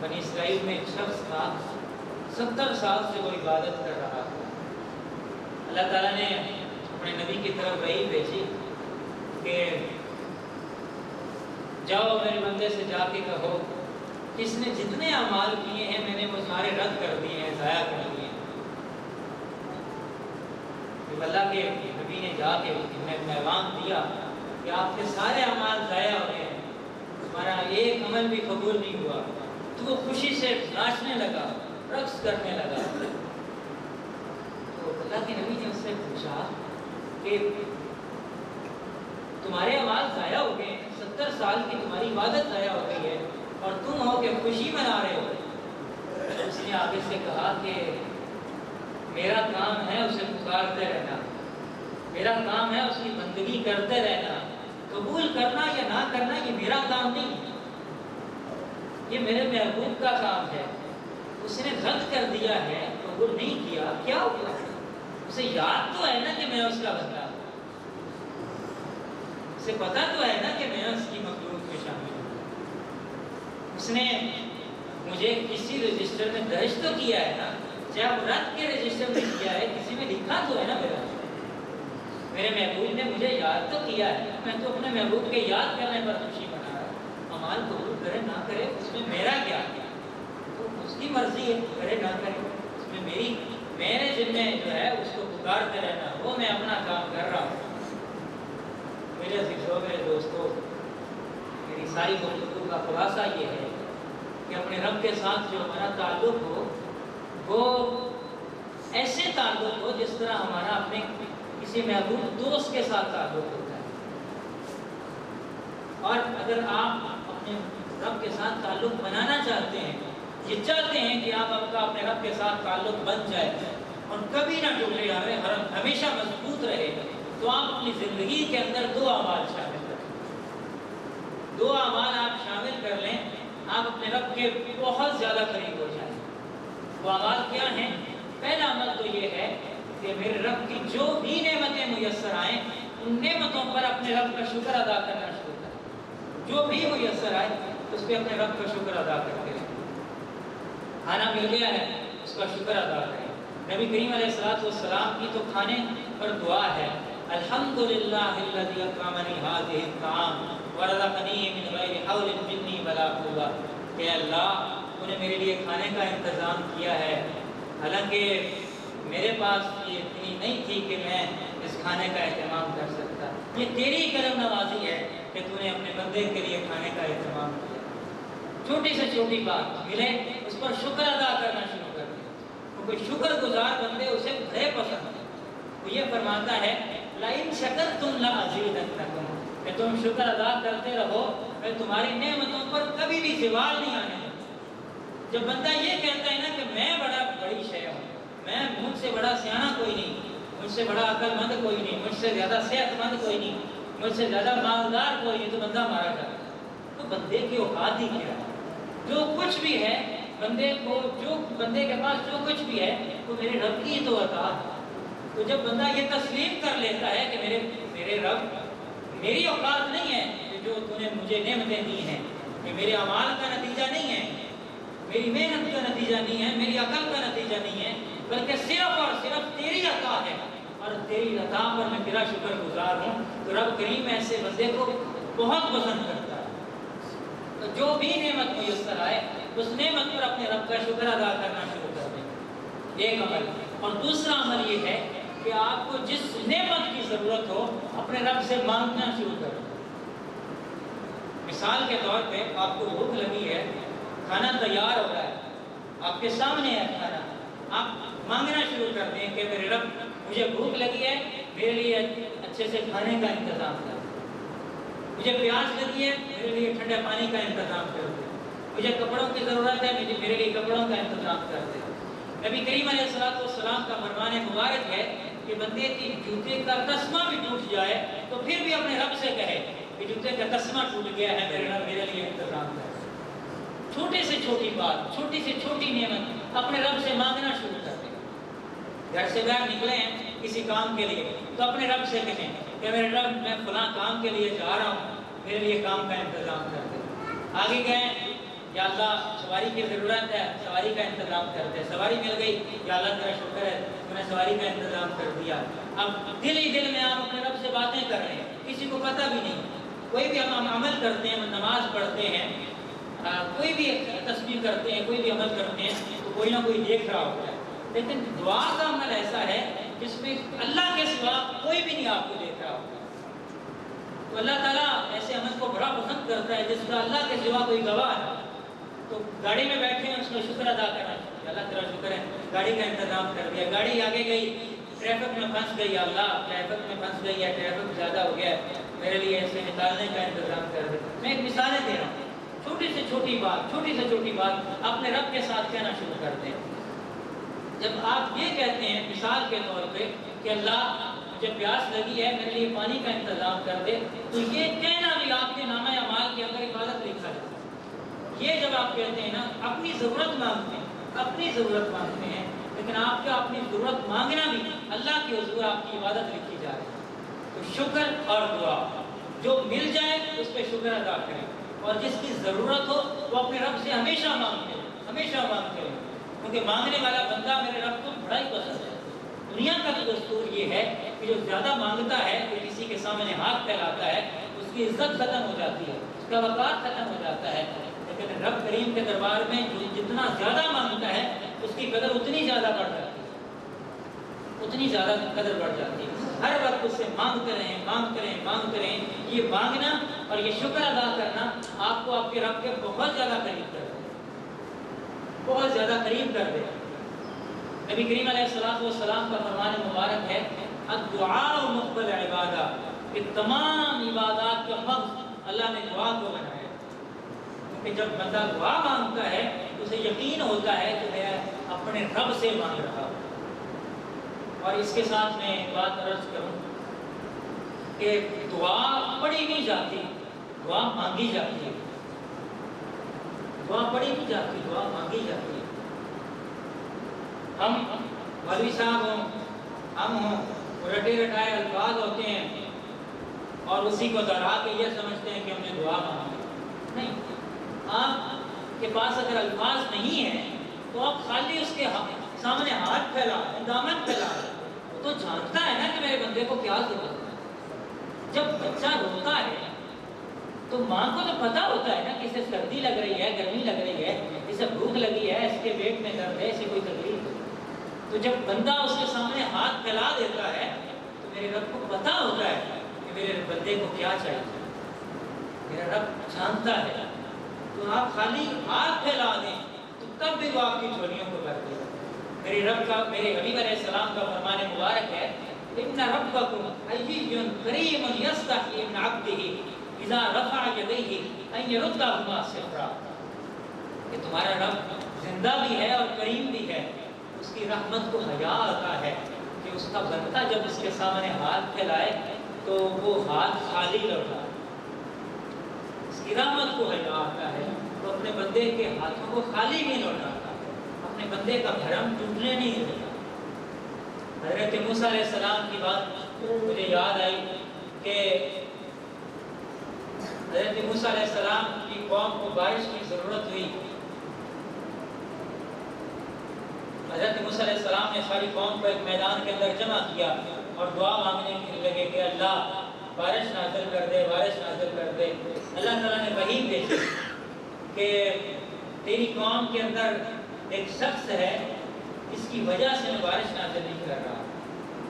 بنی اسرائیل میں ایک شخص تھا، 70 سال سے وہ عبادت کر رہا تھا۔ اللہ تعالیٰ نے اپنے نبی کی طرف وحی بھیجی کہ جاؤ میرے بندے سے جا کے کہو کہ اس نے جتنے اعمال کیے ہیں میں نے وہ سارے رد کر دیے ہیں، ضائع کر دیے ہیں۔ اللہ کے نبی نے جا کے انہیں پیغام دیا کہ آپ کے سارے اعمال ضائع ہو گئے ہیں، تمہارا ایک عمل بھی قبول نہیں ہوا۔ تو وہ خوشی سے ناچنے لگا، رقص کرنے لگا۔ تو اللہ کے نبی نے اس سے پوچھا کہ تمہارے اعمال ضائع ہو گئے ہیں، 70 سال کی تمہاری عبادت ضائع ہو گئی ہے اور تم ہو کہ خوشی منا رہے ہو۔ اس نے آگے سے کہا کہ میرا کام ہے اسے پکارتے رہنا، میرا کام ہے اس کی بندگی کرتے رہنا، قبول کرنا یا نہ کرنا یہ میرا کام نہیں، یہ میرے محبوب کا کام ہے۔ اس نے رد کر دیا ہے، قبول نہیں کیا، کیا ہوا؟ اسے یاد تو ہے نا کہ میں اس کا بندہ ہوں، اسے پتا تو ہے نا کہ میں اس کی مخلوق میں شامل ہوں۔ اس نے مجھے کسی رجسٹر میں درج تو کیا ہے نا، جب رد کے رجسٹر میں کیا ہے، کسی میں لکھا تو ہے نا میرے محبوب نے مجھے یاد تو کیا ہے، میں تو اپنے محبوب کے یاد کرنے پر خوشی منا رہا ہوں۔ عمال قبول کرے نہ کرے اس میں میرا کیا، تو اس کی مرضی ہے، کرے نہ کرے اس میں میرے ذمہ جو ہے اس کو پکارتے رہنا، وہ میں اپنا کام کر رہا ہوں۔ میرے عزیزوں، میرے دوستوں، میری ساری گفتگو کا خلاصہ یہ ہے کہ اپنے رب کے ساتھ جو ہمارا تعلق ہو وہ ایسے تعلق ہو جس طرح ہمارا اپنے کسی محبوب دوست کے ساتھ تعلق ہوتا ہے۔ اور اگر آپ اپنے رب کے ساتھ تعلق بنانا چاہتے ہیں، یہ چاہتے ہیں کہ آپ اپنے رب کے ساتھ تعلق بن جائے اور کبھی نہ ٹوٹے، ہمیشہ مضبوط رہے، تو آپ اپنی زندگی کے اندر 2 اعمال شامل کریں۔ 2 اعمال آپ شامل کر لیں، آپ اپنے رب کے بہت زیادہ قریب ہو جائیں۔ وہ اعمال کیا ہیں؟ پہلا عمل تو یہ ہے کہ میرے رب کی جو بھی نعمتیں میسر آئیں ان نعمتوں پر اپنے رب کا شکر ادا کرنا شروع کریں۔ جو بھی میسر آئے اس پہ اپنے رب کا شکر ادا کرتے رہیں۔ کھانا مل گیا ہے اس کا شکر ادا کریں۔ نبی کریم علیہ السلام کی تو کھانے پر دعا ہے، الحمدللہ الذی اطعمنی ھذہ الطعام ورزقنی من غیر حول منی ولا قوہ، کہ اللہ تو نے میرے لیے کھانے کا انتظام کیا ہے، حالانکہ میرے پاس یہ اتنی نہیں تھی کہ میں اس کھانے کا اہتمام کر سکتا؟ یہ تیری کرم نوازی ہے کہ تو نے اپنے بندے کے لیے کھانے کا اہتمام کیا۔ چھوٹی سے چھوٹی بات ملے اس پر شکر ادا کرنا شروع کر دیں، کیونکہ شکر گزار بندے اسے بڑے پسند ہیں۔ وہ یہ فرماتا ہے لَإِن شَكَرْتُمْ لَأَزِيدَنَّكُمْ، کہ تم شکر ادا کرتے رہو، میں تمہاری نعمتوں پر کبھی بھی زوال نہیں آنے دوں۔ جب بندہ یہ کہتا ہے نا کہ میں بڑی شے ہوں، میں مجھ سے بڑا سیاح کوئی نہیں، مجھ سے بڑا عقل مند کوئی نہیں، مجھ سے زیادہ صحت مند کوئی نہیں، مجھ سے زیادہ مالدار کوئی نہیں، تو بندہ مارا جاتا ہے۔ تو بندے کی اوقات ہی کیا ہے؟ جو کچھ بھی ہے بندے کے پاس جو کچھ بھی ہے وہ میرے رب کی تو عطا ہے۔ تو جب بندہ یہ تسلیم کر لیتا ہے کہ میرے رب میری اوقات نہیں ہے کہ جو تو نے مجھے نعمتیں دی ہیں، یہ میرے اعمال کا نتیجہ نہیں ہے، میری محنت کا نتیجہ نہیں ہے، میری عقل کا نتیجہ نہیں ہے، بلکہ صرف اور صرف تیری عطا ہے، اور تیری عطا پر میں تیرا شکر گزار ہوں، تو رب کریم ایسے بندے کو بہت پسند کرتا ہے۔ تو جو بھی نعمت میسر آئے اس نعمت پر اپنے رب کا شکر ادا کرنا شروع کر دیں، ایک عمل۔ اور دوسرا عمل یہ ہے کہ آپ کو جس نعمت کی ضرورت ہو اپنے رب سے مانگنا شروع کریں۔ مثال کے طور پہ آپ کو بھوک لگی ہے، کھانا تیار ہو رہا ہے، آپ کے سامنے ہے کھانا، آپ مانگنا شروع کر دیں کہ میرے رب مجھے بھوک لگی ہے، میرے لیے اچھے سے کھانے کا انتظام کر، مجھے پیاس لگی ہے، میرے لیے ٹھنڈے پانی کا انتظام کر دے، مجھے کپڑوں کی ضرورت ہے، میرے لیے کپڑوں کا انتظام کر دے۔ نبی کریم علیہ السلام کا فرمان مبارک ہے کہ بندے کی جوتے کا تسمہ بھی ٹوٹ جائے تو پھر بھی اپنے رب سے کہے کہ جوتے کا تسمہ ٹوٹ گیا ہے، میرے رب میرے لیے انتظام کر۔ چھوٹے سے چھوٹی بات، چھوٹی سے چھوٹی نعمت اپنے رب سے مانگنا شروع کر دیں۔ گھر سے باہر نکلے ہیں کسی کام کے لیے تو اپنے رب سے کہیں کہ میرے رب میں فلاں کام کے لیے جا رہا ہوں، میرے لیے کام کا انتظام کر دے۔ آگے گئے یا اللہ سواری کی ضرورت ہے، سواری کا انتظام کر دے، سواری مل گئی، یا اللہ تیرا شکر ہے تو نے سواری کا انتظام کر دیا۔ اب دل ہی دل میں آپ اپنے رب سے باتیں کر رہے ہیں، کسی کو پتہ بھی نہیں، کوئی بھی ہم عمل کرتے ہیں، نماز پڑھتے ہیں، کوئی بھی تسبیح کرتے ہیں، کوئی بھی عمل کرتے ہیں تو کوئی نہ کوئی دیکھ رہا ہوتا ہے، لیکن دعا کا عمل ایسا ہے جس میں اللہ کے سوا کوئی بھی نہیں آپ کو دیکھ رہا ہوتا۔ تو اللہ تعالیٰ ایسے عمل کو بڑا پسند کرتا ہے جس کا اللہ کے سوا کوئی گواہ ہے۔ تو گاڑی میں بیٹھے ہیں، اس کا شکر ادا کرنا چاہیے، اللہ تیرا شکر ہے گاڑی کا انتظام کر دیا، گاڑی آگے گئی، ٹریفک میں پھنس گئی، اللہ ٹریفک میں پھنس گئی ہے، ٹریفک زیادہ ہو گیا ہے، میرے لیے اسے نکالنے کا انتظام کر دے۔ میں ایک مثالیں دے رہا ہوں، چھوٹی سے چھوٹی بات اپنے رب کے ساتھ کہنا شروع کرتے ہیں۔ جب آپ یہ کہتے ہیں مثال کے طور پہ کہ اللہ مجھے پیاس لگی ہے، میرے لیے پانی کا انتظام کر دے، تو یہ کہنا بھی آپ کے نامہ اعمال کے اندر عبادت لکھا جاتا ہے۔ یہ جب آپ کہتے ہیں نا اپنی ضرورت مانگتے ہیں، لیکن آپ کا اپنی ضرورت مانگنا بھی اللہ کے حضور آپ کی عبادت لکھی جا رہی ہے۔ تو شکر اور دعا جو مل جائے اس پہ شکر ادا کریں، اور جس کی ضرورت ہو وہ اپنے رب سے ہمیشہ مانگتے ہیں، کیونکہ مانگنے والا بندہ میرے رب کو بڑا ہی پسند ہے۔ دنیا کا بھی دستور یہ ہے کہ جو زیادہ مانگتا ہے، جو کسی کے سامنے ہاتھ پھیلاتا ہے، اس کی عزت ختم ہو جاتی ہے، اس کا وقار ختم ہو جاتا ہے، لیکن رب کریم کے دربار میں جو جتنا زیادہ مانگتا ہے اس کی قدر اتنی زیادہ بڑھ جاتی ہے، ہر وقت اس سے مانگتے رہیں۔ یہ مانگنا اور یہ شکر ادا کرنا آپ کو آپ کے رب کے بہت زیادہ قریب کر دے۔ نبی کریم علیہ السلام کا فرمان مبارک ہے الدعاء مقبل عبادہ، کہ تمام عبادات کا مقصد اللہ نے دعا کو بنایا ہے، کیونکہ جب بندہ دعا مانگتا ہے تو اسے یقین ہوتا ہے کہ میں اپنے رب سے مانگ رہا ہوں۔ اور اس کے ساتھ میں ایک بات عرض کروں کہ دعا پڑھی نہیں جاتی، دعا مانگی جاتی ہے، دعا پڑھی نہیں جاتی، دعا مانگی جاتی ہے۔ ہم مولوی صاحب ہوں، ہم ہوں، رٹے رٹائے الفاظ ہوتے ہیں اور اسی کو دہرا کے یہ سمجھتے ہیں کہ ہم نے دعا مانگی۔ نہیں، آپ کے پاس اگر الفاظ نہیں ہیں تو آپ خالی اس کے سامنے ہاتھ پھیلا، دامن پھیلا، وہ تو جانتا ہے نا کہ میرے بندے کو کیا ضرورت ہے۔ جب بچہ روتا ہے تو ماں کو تو پتہ ہوتا ہے نا کہ اسے سردی لگ رہی ہے، گرمی لگ رہی ہے، اسے بھوک لگی ہے، اس کے پیٹ میں درد ہے، اسے کوئی تکلیف ہے۔ تو جب بندہ اس کے سامنے ہاتھ پھیلا دیتا ہے تو میرے رب کو پتہ ہوتا ہے کہ میرے بندے کو کیا چاہیے، میرا رب جانتا ہے۔ تو آپ خالی ہاتھ پھیلا دیں تو تب بھی وہ آپ کی جھولیوں کو بھر دے گا۔ میرے رب کا، میرے حبیب علیہ السلام کا فرمان مبارک ہے، ان ربکم حیی کریم یستحیی من عبدہ اذا رفع یدیہ ان یردہما صفرا، کہ تمہارا رب زندہ بھی ہے اور کریم بھی ہے، اس کی رحمت کو حیا آتا ہے کہ اس کا بندہ جب اس کے سامنے ہاتھ پھیلائے تو وہ ہاتھ خالی لوٹائے۔ اس کی رحمت کو حیا آتا ہے تو اپنے بندے کے ہاتھوں کو خالی نہیں لوٹاتا، اپنے بندے کا بھرم ٹوٹنے نہیں دیتا۔ حضرت موسیٰ علیہ السلام کی بات مجھے یاد آئی کہ حضرت موسیٰ علیہ السلام کی قوم کو بارش کی ضرورت ہوئی۔ حضرت موسیٰ علیہ السلام نے ساری قوم کو ایک میدان کے اندر جمع کیا اور دعا مانگنے کے لگے کہ اللہ بارش نازل کر دے، بارش نازل کر دے۔ اللہ تعالیٰ نے وحی بھیجی کہ تیری قوم کے اندر ایک شخص ہے اس کی وجہ سے میں بارش نازل نہیں کر رہا،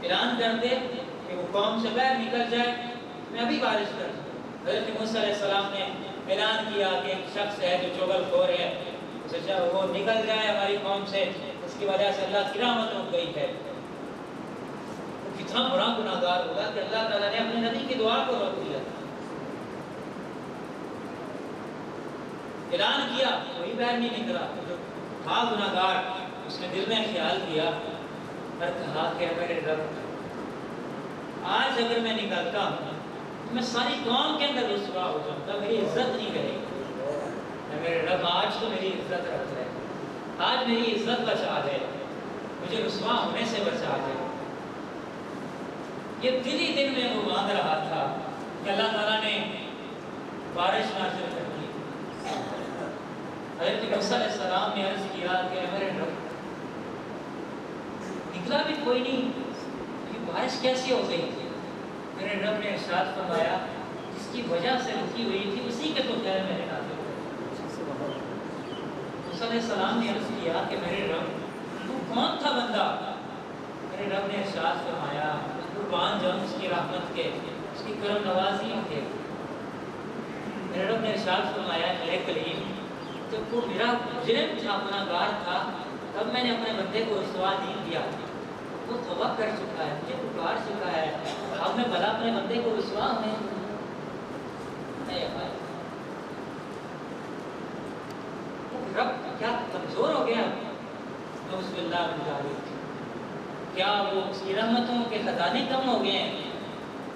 اعلان کر دے کہ وہ قوم سے باہر نکل جائے، میں ابھی بارش کر دوں۔ حضرت موسیٰ علیہ السلام نے اعلان کیا کہ ایک شخص ہے جو چغل خور ہے، اسے وہ نکل جائے ہماری قوم سے، اس کی وجہ سے اللہ کی رحمت رک گئی ہے۔ کتنا بڑا گناہگار ہوگا کہ اللہ تعالیٰ نے اپنے نبی کی دعا کو روک دیا۔ اعلان کیا کوئی باہر نہیں نکلا، جو تھا گناہگار اس نے دل میں خیال کیا اور کہا کہ میرے رب آج اگر میں نکلتا ہوں تو میں ساری قوم کے اندر رسوا ہو جاؤں گا، میری عزت نہیں رہے گی۔ میرے رب آج تو میری عزت رکھ لے، آج میری عزت بچا دے، مجھے رسوا ہونے سے بچا دے۔ یہ دن ہی دن میں وہ مانگ رہا تھا کہ اللہ تعالیٰ نے بارش نازل کر دی۔ حضرت موسیٰ علیہ السلام نے عرض کیا کہ میرے رب نکلا بھی کوئی نہیں، یہ بارش کیسی ہو گئی؟ میرے رب نے ارشاد فرمایا جس کی وجہ سے رکی ہوئی تھی اسی کے تو خیر میں نے نازل کر۔ موسیٰ علیہ السلام نے عرض کیا کہ میرے رب تو کون تھا بندہ؟ میرے رب نے ارشاد فرمایا قربان جاؤں اس کی رحمت کے، اس کی کرم نوازیوں کے۔ میرے رب نے ارشاد فرمایا اے کلیم جب وہ میرا مجرم تھا، گناہگار تھا، تب میں نے اپنے بندے کو رسوا نہیں کیا، وہ توبہ کر چکا ہے، مجھے پکار چکا ہے، اب میں بھلا اپنے بندے کو رسوا ہوں؟ رب کیا کمزور ہو گیا؟ بسم اللہ من ذالک، کیا وہ اس کی رحمتوں کے خزانے کم ہو گئے ہیں،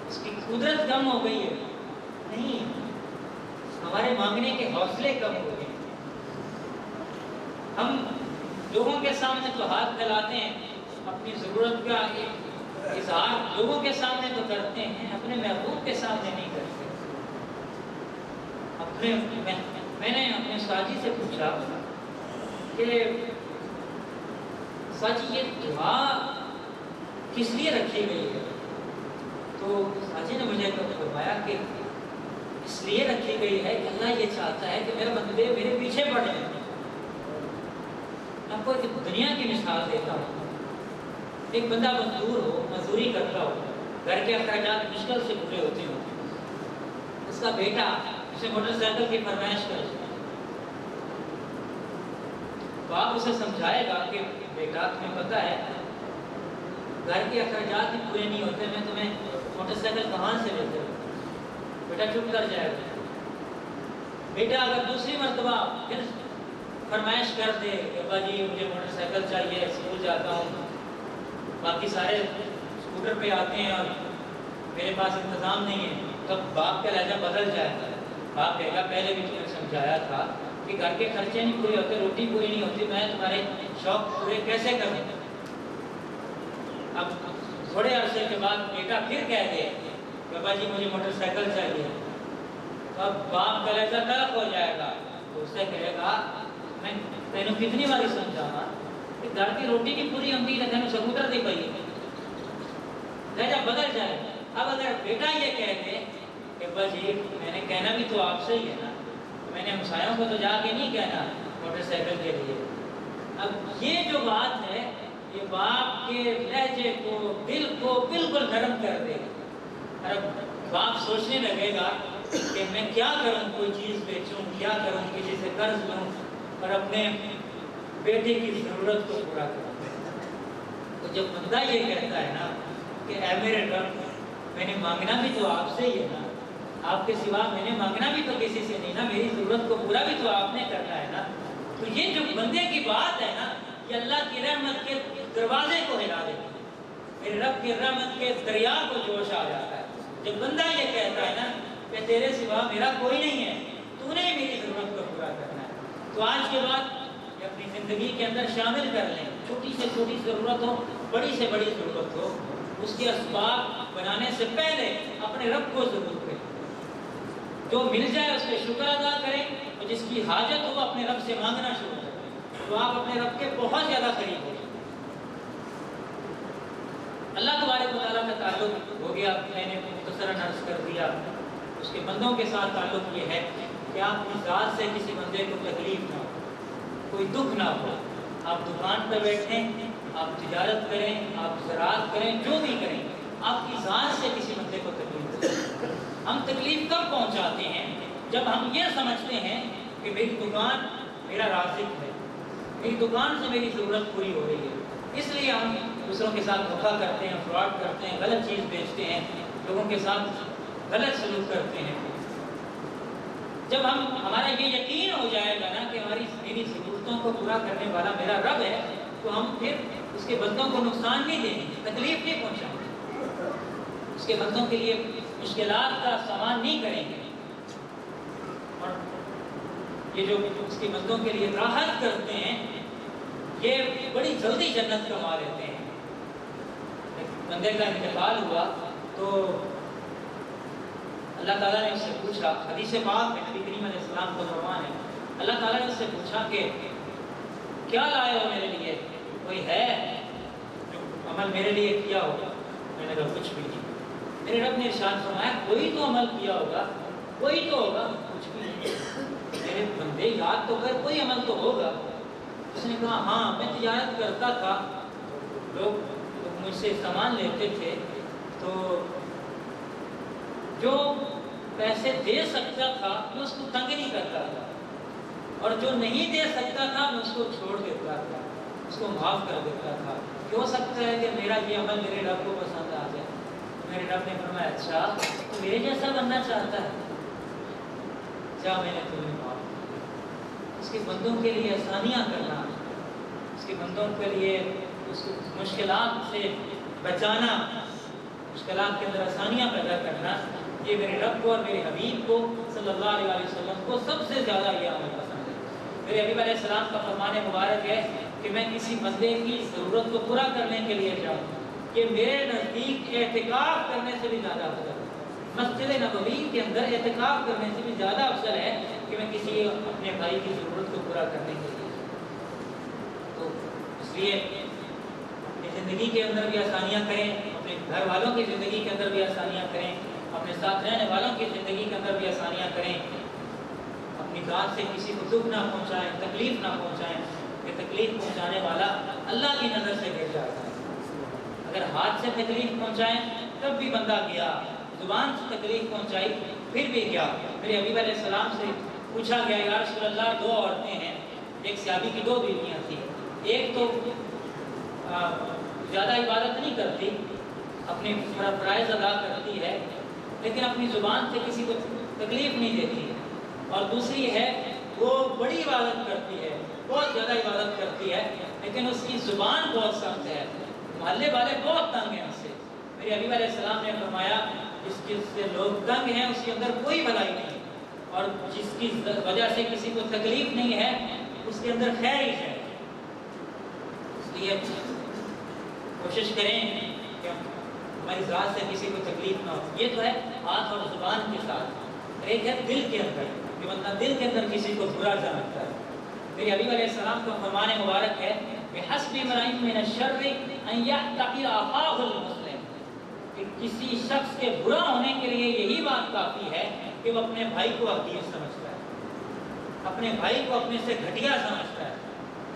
اس کی قدرت کم ہو گئی ہے؟ نہیں، ہمارے مانگنے کے حوصلے کم ہو گئے۔ ہم لوگوں کے سامنے تو ہاتھ پھیلاتے ہیں، اپنی ضرورت کا اظہار لوگوں کے سامنے تو کرتے ہیں، اپنے محبوب کے سامنے نہیں کرتے۔ میں نے اپنے ساجی سے پوچھا کہ ساجی یہ دعا کس لیے رکھی گئی ہے؟ تو ساجی نے مجھے فرمایا کہ اس لیے رکھی گئی ہے کہ اللہ یہ چاہتا ہے کہ میرے بندے میرے پیچھے پڑے ہیں۔ آپ کو ایک دنیا کی مثال دیتا ہوں۔ ایک بندہ مزدور ہو، مزدوری کرتا ہو، گھر کے اخراجات مشکل سے پورے ہوتے ہوں، اس کا بیٹا اسے موٹر سائیکل کی فرمائش کرے تو آپ اسے سمجھائے گا کہ بیٹا تمہیں پتہ ہے گھر کے اخراجات بھی پورے نہیں ہوتے، میں تمہیں موٹر سائیکل کہاں سے لیتے ہوں؟ بیٹا چپ کر جائے گا۔ بیٹا اگر دوسری مرتبہ پھر فرمائش کر دے کہ ابا جی مجھے موٹر سائیکل چاہیے، اسکول جاتا ہوں، باقی سارے اسکوٹر پہ آتے ہیں اور میرے پاس انتظام نہیں ہے، تب باپ کا لہجہ بدل جائے گا۔ باپ کہے گا پہلے بھی تمہیں سمجھایا تھا کہ گھر کے خرچے نہیں پورے ہوتے، روٹی پوری نہیں ہوتی، میں تمہارے شوق پورے کیسے کروں؟ اب تھوڑے عرصے کے بعد بیٹا پھر کہہ دے کہ ابا جی مجھے موٹر سائیکل چاہیے، تو اب باپ کا لہجہ تلخ ہو جائے گا، تو اس سے کہے گا میں تینوں کتنی باری سمجھانا کہ گھر کی روٹی کی پوری ہوتی ہے، تینوں سکوٹر دی پئی، لہجہ بدل جائے گا۔ اب اگر بیٹا یہ کہہ دے کہ ابا جی میں نے کہنا بھی تو آپ سے ہی ہے نا، میں نے ہمسایوں کو تو جا کے نہیں کہنا موٹر سائیکل کے لیے، اب یہ جو بات ہے یہ باپ کے لہجے کو، دل کو بالکل نرم کر دے گا۔ اور اب باپ سوچنے لگے گا کہ میں کیا کروں، کوئی چیز بیچوں، کیا کروں، کسی سے قرض لوں اور اپنے بیٹے کی ضرورت کو پورا کروں۔ تو جب بندہ یہ کہتا ہے نا کہ اے میرے رب، میں نے مانگنا بھی تو آپ سے ہی ہے نا، آپ کے سوا میں نے مانگنا بھی تو کسی سے نہیں نا، میری ضرورت کو پورا بھی تو آپ نے کرنا ہے نا، تو یہ جو بندے کی بات ہے نا، یہ اللہ کی رحمت کے دروازے کو ہلا دیتی ہے، میرے رب کی رحمت کے دریا کو جوش آ جاتا ہے۔ جب بندہ یہ کہتا ہے نا کہ تیرے سوا میرا کوئی نہیں ہے، تو نے میری ضرورت کو پورا کرنا ہے، تو آج کے بعد یہ اپنی زندگی کے اندر شامل کر لیں، چھوٹی سے چھوٹی ضرورت ہو، بڑی سے بڑی ضرورت ہو، اس کے اسباب بنانے سے پہلے اپنے رب کو ضرور کریں، جو مل جائے اس پہ شکر ادا کریں، اور جس کی حاجت ہو اپنے رب سے مانگنا شروع کریں، تو آپ اپنے رب کے بہت زیادہ قریب ہو جائیں۔ اللہ تبارک و تعالیٰ کا تعلق ہو گیا، میں نے مختصراً عرض کر دیا، اس کے بندوں کے ساتھ تعلق یہ ہے کہ آپ کی ذات سے کسی بندے کو تکلیف نہ ہو، کوئی دکھ نہ ہو، آپ دکان پہ بیٹھیں، آپ تجارت کریں، آپ زراعت کریں، جو بھی کریں، آپ کی ذات سے کسی بندے کو تکلیف نہیں۔ ہم تکلیف کب پہنچاتے ہیں؟ جب ہم یہ سمجھتے ہیں کہ میری دکان میرا رازق ہے، میری دکان سے میری ضرورت پوری ہو رہی ہے، اس لیے ہم دوسروں کے ساتھ دھوکہ کرتے ہیں، فراڈ کرتے ہیں، غلط چیز بیچتے ہیں، لوگوں کے ساتھ غلط سلوک کرتے ہیں۔ جب ہمارا یہ یقین ہو جائے گا نا کہ میری ضرورتوں کو پورا کرنے والا میرا رب ہے، تو ہم پھر اس کے بندوں کو نقصان نہیں دیں گے، تکلیف نہیں پہنچائیں گے، اس کے بندوں کے لیے مشکلات کا سامان نہیں کریں گے، اور یہ جو اس کے بندوں کے لیے راحت کرتے ہیں، یہ بڑی جلدی جنت کما لیتے ہیں۔ ایک بندے کا انتقال ہوا تو اللہ تعالیٰ نے اس سے پوچھا، حدیث پاک میں نبی کریم علیہ السلام کو فرمان ہے، اللہ تعالیٰ نے اس سے پوچھا کہ کیا لائے ہو میرے لیے، کوئی ہے جو عمل میرے لیے کیا ہوگا؟ میں نے کہا کچھ بھی نہیں۔ میرے رب نے ارشاد فرمایا کوئی تو عمل کیا ہوگا، کوئی تو ہوگا، کچھ بھی نہیں۔ میرے بندے یاد تو کر، کوئی عمل تو ہوگا۔ اس نے کہا ہاں میں تجارت کرتا تھا، لوگ مجھ سے سامان لیتے تھے، تو جو پیسے دے سکتا تھا میں اس کو تنگ نہیں کرتا تھا، اور جو نہیں دے سکتا تھا میں اس کو چھوڑ دیتا تھا، اس کو معاف کر دیتا تھا، کہ ہو سکتا ہے کہ میرا یہ عمل میرے رب کو پسند آ جائے۔ میرے رب نے فرمایا اچھا تو میرے جیسا بننا چاہتا ہے، جا میں نے تمہیں معاف کیا۔ اس کے بندوں کے لیے آسانیاں کرنا، اس کے بندوں کے لیے اس کو مشکلات سے بچانا، مشکلات کے اندر آسانیاں پیدا کرنا، یہ میرے رب کو اور میرے حبیب کو صلی اللہ علیہ وسلم کو سب سے زیادہ یہ عمل پسند ہے۔ میرے حبیب علیہ السلام کا فرمان مبارک ہے کہ میں کسی بندے کی ضرورت کو پورا کرنے کے لیے جاؤں، کہ میرے نزدیک اعتکاف کرنے سے بھی زیادہ افضل ہے، مسجد نبوی کے اندر اعتکاف کرنے سے بھی زیادہ افضل ہے کہ میں کسی اپنے بھائی کی ضرورت کو پورا کرنے کے لیے۔ تو اس لیے اپنی زندگی کے اندر بھی آسانیاں کریں، اپنے گھر والوں کی زندگی کے اندر بھی آسانیاں کریں، اپنے ساتھ رہنے والوں کی زندگی کے اندر بھی آسانیاں کریں، اپنی ذات سے کسی کو دکھ نہ پہنچائیں، تکلیف نہ پہنچائیں، کہ تکلیف پہنچانے والا اللہ کی نظر سے گر جاتا ہے۔ اگر ہاتھ سے تکلیف پہنچائیں تب بھی بندہ گیا، زبان سے تکلیف پہنچائی پھر بھی گیا۔ میرے حبیب علیہ السلام سے پوچھا گیا یا رسول اللہ، دو عورتیں ہیں، ایک صحابی کی دو بیویاں تھیں، ایک تو زیادہ عبادت نہیں کرتی، اپنی فرائض ادا کرتی ہے لیکن اپنی زبان سے کسی کو تکلیف نہیں دیتی، اور دوسری ہے وہ بڑی عبادت کرتی ہے، بہت زیادہ عبادت کرتی ہے لیکن اس کی زبان بہت سخت ہے، محلے والے بہت تنگ ہیں اس سے۔ میرے حبیب علیہ السلام نے فرمایا جس سے لوگ تنگ ہیں اس کے اندر کوئی بھلائی نہیں، اور جس کی وجہ سے کسی کو تکلیف نہیں ہے اس کے اندر خیر ہی ہے۔ اس لیے کوشش کریں کہ ہماری ذات سے کسی کو تکلیف نہ ہو۔ یہ تو ہے ہاتھ اور زبان کے ساتھ، ایک ہے دل کے اندر، کہ بندہ دل کے اندر کسی کو برا جانتا ہے۔ میرے حبیب علیہ السلام کا فرمان مبارک ہے کہ حسب امرئ من الشر ان یحتقر اخاہ المسلم، کہ کسی شخص کے برا ہونے کے لیے یہی بات کافی ہے کہ وہ اپنے بھائی کو حقیر سمجھتا ہے، اپنے بھائی کو اپنے سے گھٹیا سمجھتا ہے،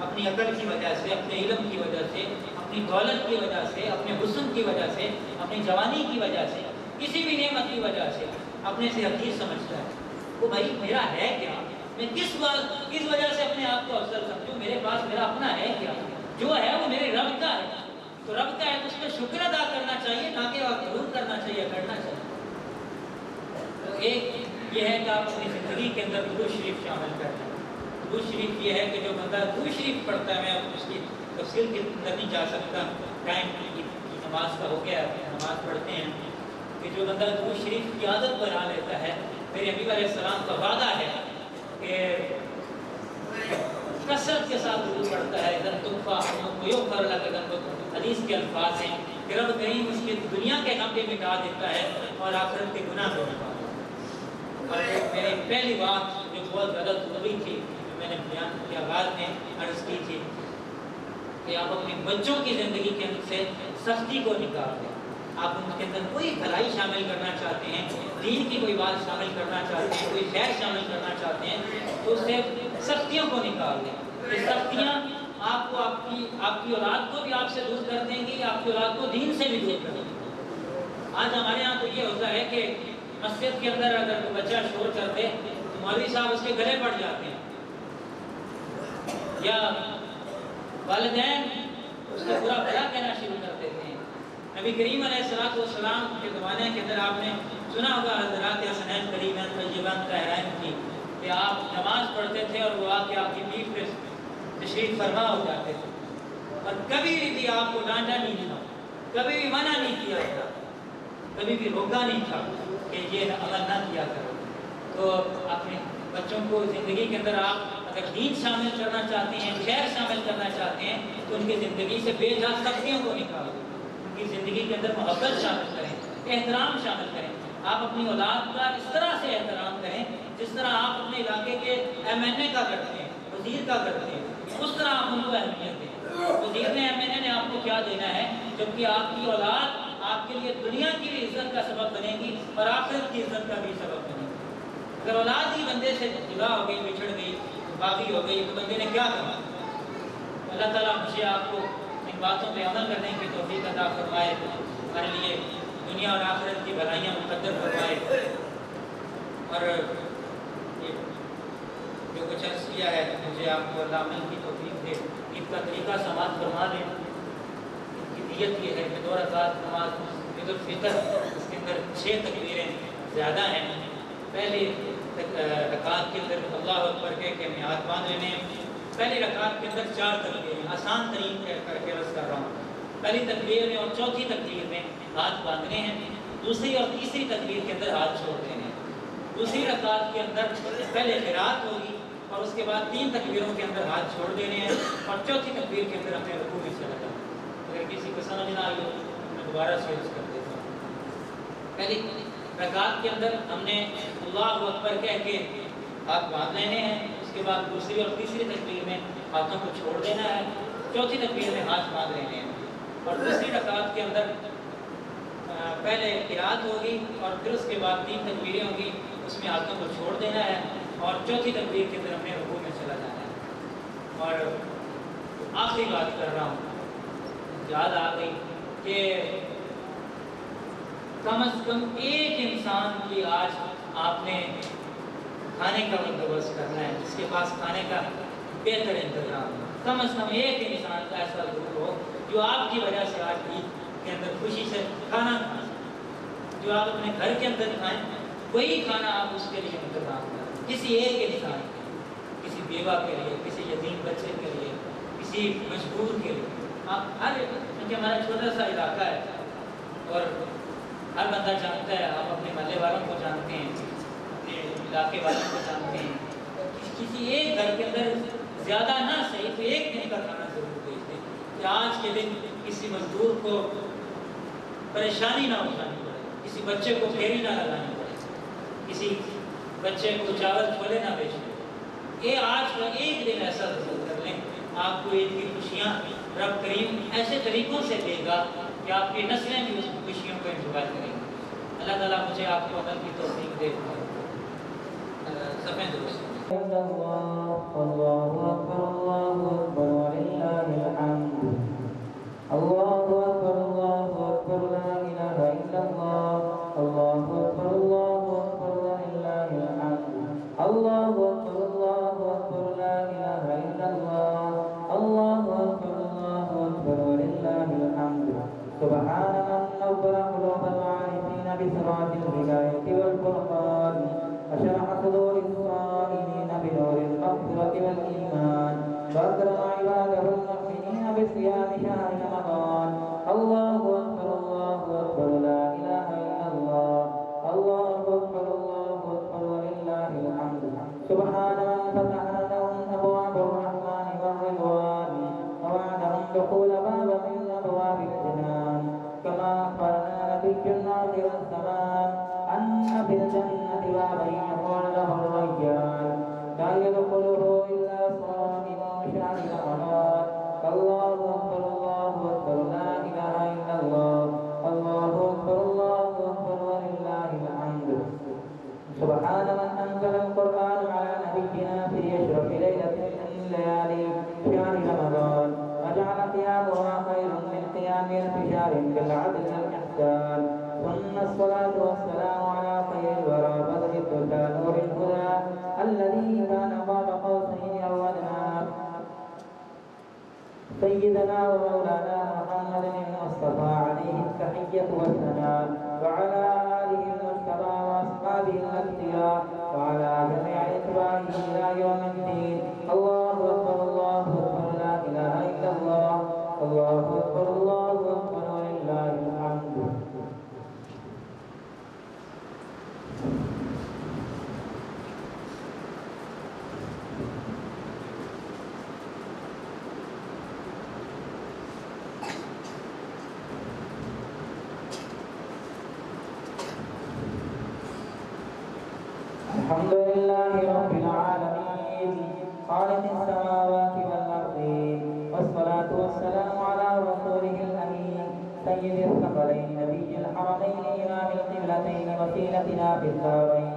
اپنی عقل کی وجہ سے، اپنے علم کی وجہ سے، اپنے اپنی دولت کی وجہ سے، اپنے حسن کی وجہ سے، اپنی جوانی کی وجہ سے، کسی بھی نعمت کی وجہ سے اپنے سے حقیر سمجھتا ہے. وہ بھائی میرا ہے کیا؟ میں کس وجہ سے اپنے آپ کو افضل سمجھوں؟ میرے پاس میرا اپنا ہے کیا؟ جو ہے وہ میرے رب کا ہے. تو رب کا ہے تو اس پہ شکر ادا کرنا چاہیے، نہ کہ غرور کرنا چاہیے، کرنا چاہیے. تو ایک یہ ہے کہ آپ اپنی زندگی کے اندر درود شریف شامل کریں. درود شریف یہ ہے کہ جو بندہ درود شریف پڑھتا ہے، میں اس کی تفصیل کے اندر نہیں جا سکتا، ٹائم کی نماز کا ہو گیا، نماز پڑھتے ہیں کہ جو بندہ درود شریف کی عادت بنا لیتا ہے، میرے نبی علیہ السلام کا وعدہ ہے کہ کثرت کے ساتھ درود پڑھتا ہے، حدیث کے الفاظ ہیں کہ رب کریم اس کی دنیا کے غم بھی مٹا دیتا ہے اور آخرت کے گناہ بھی مٹا دیتا ہے. اور میری پہلی بات جو بہت غلط ہوئی تھی، جو میں نے بیان کے آغاز میں عرض کی تھی کہ آپ اپنے بچوں کی زندگی کے اندر سے سختی کو نکال دیں. آپ ان کے اندر کوئی بھلائی شامل کرنا چاہتے ہیں، دین کی کوئی بات شامل کرنا چاہتے ہیں، کوئی خیر شامل کرنا چاہتے ہیں، تو اس سے سختیوں کو نکال دیں. یہ سختیاں آپ کو آپ کی اولاد کو بھی آپ سے دور کر دیں گی، آپ کی اولاد کو دین سے بھی دور کر دیں گی. آج ہمارے یہاں تو یہ ہوتا ہے کہ مسجد کے اندر اگر کوئی بچہ شور کر دے تو مولوی صاحب اس کے گلے پڑ جاتے ہیں، یا والدین اس کا برا بھلا کہنا شروع کر دیتے ہیں. نبی کریم علیہ السلام کے زمانے کے اندر آپ نے سنا ہوگا حضرات حسنین کریمین طیبین طاہرین کی کہ آپ نماز پڑھتے تھے اور وہ آ کے آپ کی پیٹھ پہ تشریف فرما ہو جاتے تھے، اور کبھی بھی آپ کو ڈانٹا نہیں تھا، کبھی بھی منع نہیں کیا تھا، کبھی بھی روکا نہیں تھا کہ یہ عمل نہ کیا کرو. تو اپنے بچوں کو زندگی کے اندر آپ اگر دین شامل کرنا چاہتے ہیں، خیر شامل کرنا چاہتے ہیں، تو ان کی زندگی سے بے جا سختیوں کو نکالو، ان کی زندگی کے اندر محبت شامل کریں، احترام شامل کریں. آپ اپنی اولاد کا اس طرح سے احترام کریں جس طرح آپ اپنے علاقے کے MNA کا کرتے ہیں، وزیر کا کرتے ہیں، اس طرح آپ ان کو اہمیت دیں. وزیر نے MNA نے آپ کو کیا دینا ہے، جبکہ آپ کی اولاد آپ کے لیے دنیا کی بھی عزت کا سبب بنے گی اور آخرت کی عزت کا بھی سبب بنے گی. اگر اولاد ہی بندے سے جدا ہو گئی، بچھڑ گئی، باغی ہو گئی، تو بندے نے کیا کرنا؟ اللہ تعالیٰ مجھے آپ کو ان باتوں پہ عمل کرنے کی توفیق عطا فرمائے، ہمارے لیے دنیا اور آخرت کی بھلائیاں مقدر فرمائے. اور جو کچھ عرض کیا ہے مجھے آپ کو اللہ عمل کی توفیق دے. عید کا طریقہ سماعت فرما دیں. ان کی نیت یہ ہے کہ 2 رکعت نماز عید الفطر، اس کے اندر 6 تکبیریں زیادہ ہیں. پہلی رکعت کے اندر اللہ اکبر کہہ کے ہمیں ہاتھ باندھ لینے ہیں. پہلی رکعت کے اندر 4 تکبیریں، آسان ترین کر کے عرض کر رہا ہوں. پہلی تکبیر میں اور چوتھی تکبیر میں ہاتھ باندھنے ہیں. دوسری اور تیسری تکبیر کے اندر ہاتھ چھوڑ دینے ہیں. دوسری رکعت کے اندر پہلے قرات ہوگی اور اس کے بعد 3 تکبیروں کے اندر ہاتھ چھوڑ دینے ہیں، اور چوتھی تکبیر کے اندر اپنے رکوع میں چلا جانا. اگر کسی کو سمجھ نہ آئی ہو میں دوبارہ سے عرض کر دیتا ہوں. پہلی رکعت کے اندر ہم نے اللہ اکبر کہہ کے ہاتھ باندھ لینے ہیں. اس کے بعد دوسری اور تیسری تکبیر میں ہاتھوں کو چھوڑ دینا ہے. چوتھی تکبیر میں ہاتھ باندھ لینے ہیں. اور دوسری رکعت کے اندر پہلے قرات ہوگی اور پھر اس کے بعد 3 تکبیریں ہوں گی، اس میں ہاتھوں کو چھوڑ دینا ہے، اور چوتھی تکبیر کے اندر ہم نے رکوع میں چلا جانا ہے. اور آخری بات کر رہا ہوں، یاد آ گئی کہ کم از کم ایک انسان کی آج آپ نے کھانے کا بندوبست کرنا ہے، جس کے پاس کھانے کا بہتر انتظام ہو. کم از کم ایک انسان کا ایسا ضرور ہو جو آپ کی وجہ سے آج عید کے اندر خوشی سے کھانا کھائیں. جو آپ اپنے گھر کے اندر کھائیں وہی کھانا آپ اس کے لیے انتظام کریں. کسی ایک انسان کے لیے، کسی بیوہ کے لیے، کسی یتیم بچے کے لیے، کسی مجبور کے لیے. آپ کیونکہ ہمارا چھوٹا سا علاقہ ہے اور ہر بندہ جانتا ہے، آپ اپنے محلے والوں کو جانتے ہیں، اپنے علاقے والوں کو جانتے ہیں. کسی ایک گھر کے اندر زیادہ نہ صحیح تو ایک دن کا کھانا ضرور بھیج دیں کہ آج کے دن کسی مزدور کو پریشانی نہ اٹھانی پڑے، کسی بچے کو پھیری نہ لگانی پڑے، کسی بچے کو چاول چھولے نہ بیچنے. یہ آج کا ایک دن ایسا ضرور کر لیں. آپ کو عید کی خوشیاں رب کریم ایسے طریقوں سے دے گا کہ آپ کی نسلیں بھی اس خوشیوں کو انجوائے کریں گی. اللہ تعالیٰ مجھے آپ کو عمل کی توفیق دے. سفید دوست اللہ اکبر وللہ الحمد. الله أكبر الله أكبر لا إله إلا الله الله أكبر الله أكبر ولله الحمد الله أكبر الله أكبر لا إله إلا الله الله أكبر الله أكبر ولله الحمد سبحان من نور قلوب العارفين بسرعة الهداية والفرقان وشرح صدور الصائمين بنور المغفرة والإيمان وأكرم عباده المؤمنين بصيام شهر رمضان الله أكبر الله أكبر لا إله إلا الله الله أكبر الله أكبر ولله الحمد سبحان من فتح لهم أبواب الرحمن والرضوان ووعدهم دخول باب من أبواب الجنان كما أخبرنا نبينا آخر الزمان أن في الجنة بابا يقال له الريان لا يدخله إلا صائم شهر رمضان الله أكبر الله أكبر لا إله إلا الله الله أكبر الله أكبر ولله الحمد سبحان من أنزل القرآن على نبينا في أشرف ليلة من ليالي شهر رمضان وجعل قيامها خير من قيام ألف شهر بالعدل والإحسان ثم الصلاة والسلام على خير الورى بدر الهدى نور الهدى الذي كان قاب قوسين أو أدنى سيدنا ومولانا محمد المصطفى عليه التحية والثناء وعلى آله المجتبى وأصحابه الأتقياء وعلى جميع أتباعه إلى يوم الدين الله أكبر الله أكبر لا إله إلا الله الله أكبر الله أكبر ولله الحمد الحمد لله رب العالمين خالق السماوات والأرض والصلاة والسلام على رسوله الأمين سيد الثقلين نبي الحرمين إمام القبلتين وسيلتنا في الدارين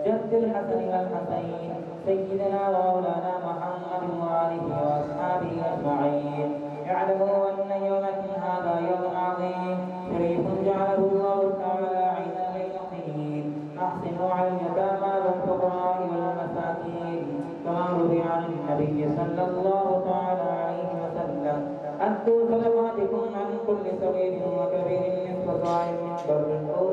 جد الحسن والحسين سيدنا ومولانا محمد وآله وأصحابه أجمعين اعلموا أن يومكم هذا يوم عظيم شريف جعله الله تعالى عيدا للمحسنين أحسنوا على اليتامى والفقراء والمساكين كما روي عن النبي صلى الله تعالى عليه وسلم أدوا صدقاتكم عن كل صغير وكبير نصف صاع من بر أو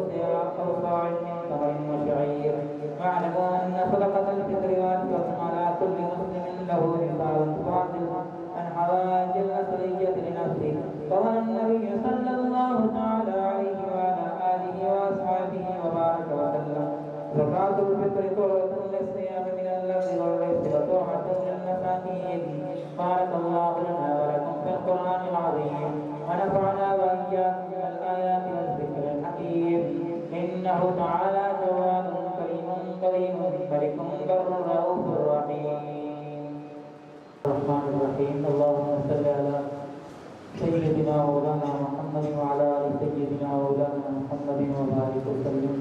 صاع من تمر وشعير واعلموا أن صدقة الفطر واجبة على كل مسلم له نصاب فاضل عن حوائج الأصلية لنفسه قال النبي صلى الله تعالى عليه وعلى آله وأصحابه وبارك وسلم زكاة الفطر طهرة للصيام من اللغو والرزق وطهرة للمساكين بارك الله لنا ولكم في القرآن العظيم ونفعنا وإياكم بالآيات والذكر الحكيم إنه تعالى جواد كريم كريم ملك بر رؤوف رحيم الرحمن الرحيم اللهم صل على سيدنا مولانا محمد وعلى آل سيدنا مولانا محمد وبارك وسلم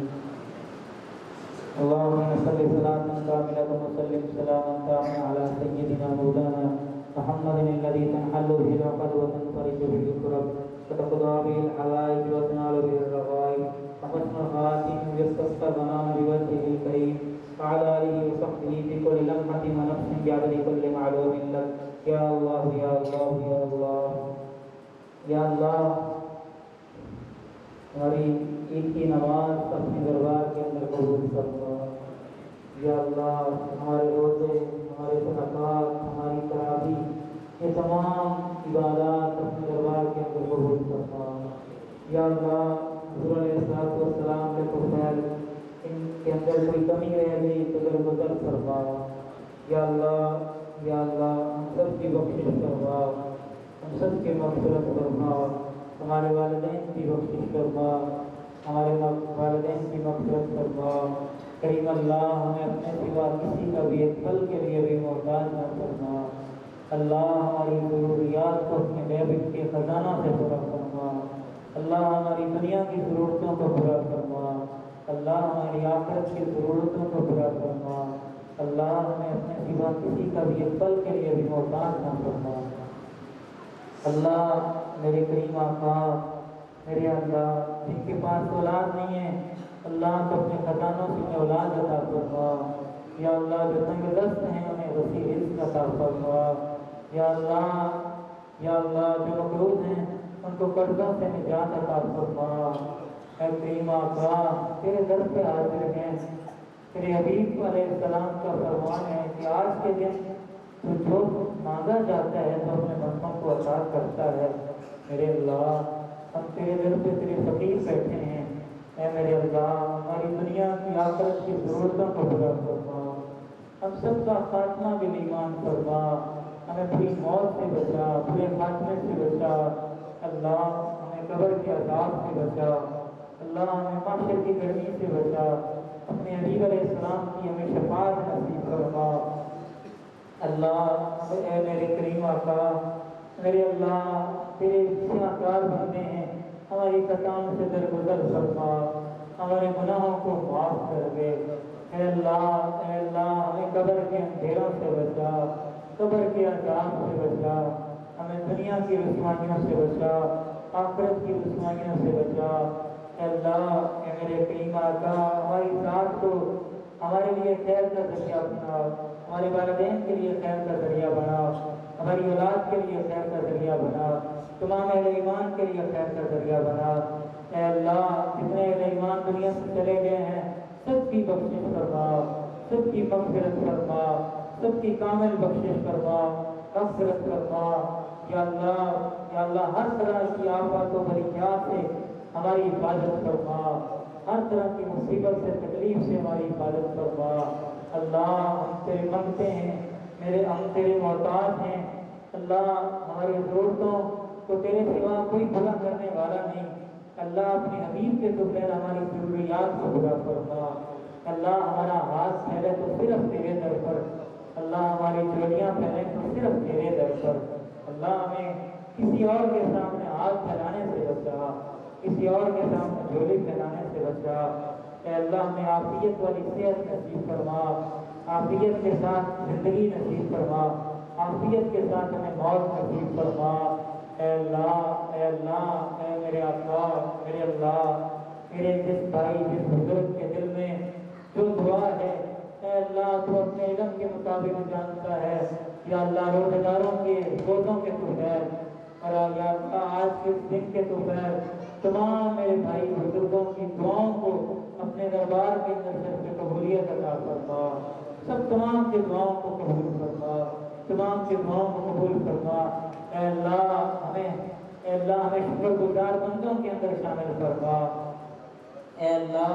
اللهم صل صلاة كاملة وسلم سلاما تاما على سيدنا مولانا محمد الذي تنحل به العقد وتنفرج به الكرب وتقضى به الحوائج وتنال به الرغائب وحسن الخواتيم يستسقى الغمام بوجهه الكريم وعلى آله وصحبه في كل لمحة ونفس بعدد كل معلوم لك يا الله يا الله يا الله یا اللہ ہماری عید کی نماز اپنے دربار کے اندر قبول فرما یا اللہ ہمارے روزے ہمارے صدقات ہماری تراویح یہ تمام عبادات اپنے دربار کے اندر قبول فرما یا اللہ حضور علیہ السلام کے فرمائے ان کے اندر کوئی کمی رہ گئی تو درگزر فرما یا اللہ ہم سب کی بخشش فرما ہم سب کے مغفرت فرما ہمارے والدین کی بخشش فرما ہمارے والدین کی مغفرت فرما کریم اللہ ہمیں اپنے سوا کسی کا بھی ایک پل کے لیے بھی محتاج نہ فرما اللہ ہماری ضروریات کو اپنے غیب کے خزانہ سے پورا فرما اللہ ہماری دنیا کی ضرورتوں کو پورا فرما اللہ ہماری آخرت کی ضرورتوں کو پورا فرما اللہ ہمیں اپنے سوا کسی کا بھی ایک پل کے لیے بھی محتاج نہ فرما اللہ میرے کریم آقا، میرے اللہ جن کے پاس اولاد نہیں ہے اللہ تو اپنے خزانوں سے اولاد عطا فرما۔ یا اللہ جو تنگ دست ہیں انہیں وسیع رزق عطا فرما۔ یا اللہ جو مقروض ہیں ان کو قرضوں سے نجات عطا فرما۔ اے کریم آقا تیرے در پہ حاضر ہیں، تیرے حبیب علیہ السلام کا فرمان ہے کہ آج کے دن تو جو مانگا جاتا ہے تو اپنے بندوں کو عطا کرتا ہے۔ میرے اللہ ہم تیرے در پہ تیرے فقیر بیٹھے ہیں، اے میرے اللہ ہماری دنیا کی آخرت کی ضرورتوں کو پورا فرما، ہم سب کا خاتمہ بالایمان فرما، ہمیں بری موت سے بچا، برے خاتمے سے بچا، اللہ ہمیں قبر کے عذاب سے بچا، اللہ ہمیں معاشر کی گرمی سے بچا، اپنے حبیب علیہ السلام کی ہمیں شفاعت نصیب فرما۔ اللہ اے میرے کریم آقا، میرے اللہ تیرے سیاکار بندے ہیں، ہماری خطاؤں سے درگزر فرما، ہمارے گناہوں کو معاف کر دے۔ اے اللہ ہمیں قبر کے اندھیروں سے بچا، قبر کے عذاب سے بچا، ہمیں دنیا کی رسوائیوں سے بچا، آخرت کی رسوائیوں سے بچا۔ اے اللہ اے میرے کریم آقا ہماری ذات کو ہمارے لیے خیر کا ذریعہ بنا، ہمارے والدین کے لیے خیر کا ذریعہ بنا، ہماری اولاد کے لیے خیر کا ذریعہ بنا، تمام اہل ایمان کے لیے خیر کا ذریعہ بنا۔ اے اللہ جتنے اہل ایمان دنیا سے چلے گئے ہیں سب کی بخشش فرما، سب کی مغفرت فرما، سب کی کامل بخشش فرما، مغفرت فرما۔ یا اللہ ہر طرح کی آفات و بلیات سے ہماری حفاظت فرما، ہر طرح کی مصیبت سے تکلیف سے ہماری حفاظت فرما۔ اللہ ہم تیرے منگتے ہیں، ہم تیرے محتاج ہیں، اللہ ہماری ضرورتوں کو تیرے سوا کوئی پورا کرنے والا نہیں۔ اللہ اپنے حبیب کے بغیر ہماری ضروریات کو پورا فرما۔ اللہ ہمارا ہاتھ پھیلے تو صرف تیرے در پر، اللہ ہماری چولیاں پھیلے تو صرف تیرے در پر۔ اللہ ہمیں کسی اور کے سامنے ہاتھ پھیلانے سے بچا، کسی اور کے سامنے جھولی پھیلانے سے بچا۔ اے اللہ ہمیں عافیت والی صحت نصیب فرما، عافیت کے ساتھ زندگی نصیب فرما، عافیت کے ساتھ ہمیں موت نصیب فرما۔ اے اللہ اے میرے آقا، میرے اللہ میرے جس بھائی جس بزرگ کے دل میں جو دعا ہے اے اللہ تو اپنے علم کے مطابق جانتا ہے۔ یا اللہ روزہ داروں کے روزوں کے تو خیر، اور یا اللہ آج کے دن کے تو خیر، تمام میرے بھائی بزرگوں کی دعاؤں کو اپنے دربار کے اندر سے قبولیت عطا فرما، سب تمام کی دعاؤں کو قبول فرما، تمام کی دعاؤں کو قبول فرما۔ اے اللہ ہمیں شکر گزار بندوں کے اندر شامل فرما۔ اے اللہ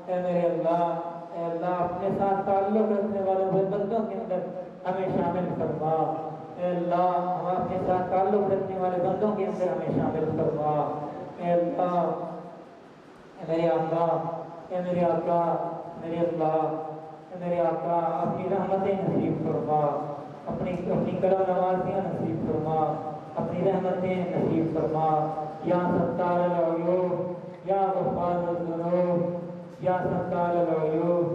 اے میرے اللہ اپنے ساتھ تعلق رکھنے والے بندوں کے اندر ہمیں شامل فرما۔ اے اللہ ہم اپنے ساتھ تعلق رکھنے والے بندوں کے اندر ہمیں شامل فرما۔ اے اللہ اے میرے آقا اے میرے آقا میرے اللہ اے میرے آقا اپنی رحمتیں نصیب فرما، اپنی کرم نوازیاں نصیب فرما، اپنی رحمتیں نصیب فرما۔ یا ستار العیوب یا غفار الذنوب، یا ستار العیوب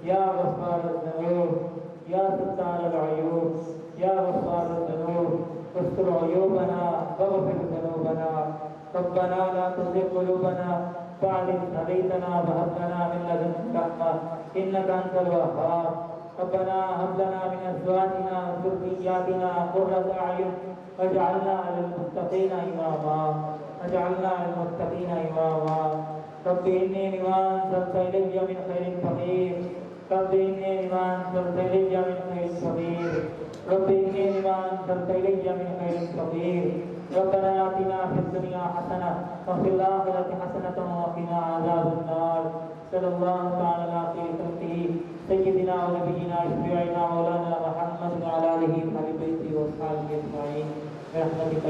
یا غفار الذنوب، یا ستار العیوب یا غفار الذنوب، استر عیوبنا واغفر ذنوبنا، ربنا لا تزغ قلوبنا بعد إذ هديتنا وهب لنا من لدنك رحمة إنك أنت الوهاب، ربنا هب لنا من أزواجنا وذرياتنا قرة أعين واجعلنا للمتقين إماما، واجعلنا للمتقين إماما۔ رب إني لما أنزلت إلي من خير فقير، رب إني لما أنزلت إلي من خير فقير، رب إني لما أنزلت إلي من خير فقير۔ ربنا آتنا في الدنيا حسنة وفي الآخرة حسنة وقنا عذاب النار۔ صلى الله تعالى على خير خلقه سيدنا ونبينا شفيعنا مولانا محمد وعلى آله وصحبه وأصحابه أجمعين برحمتك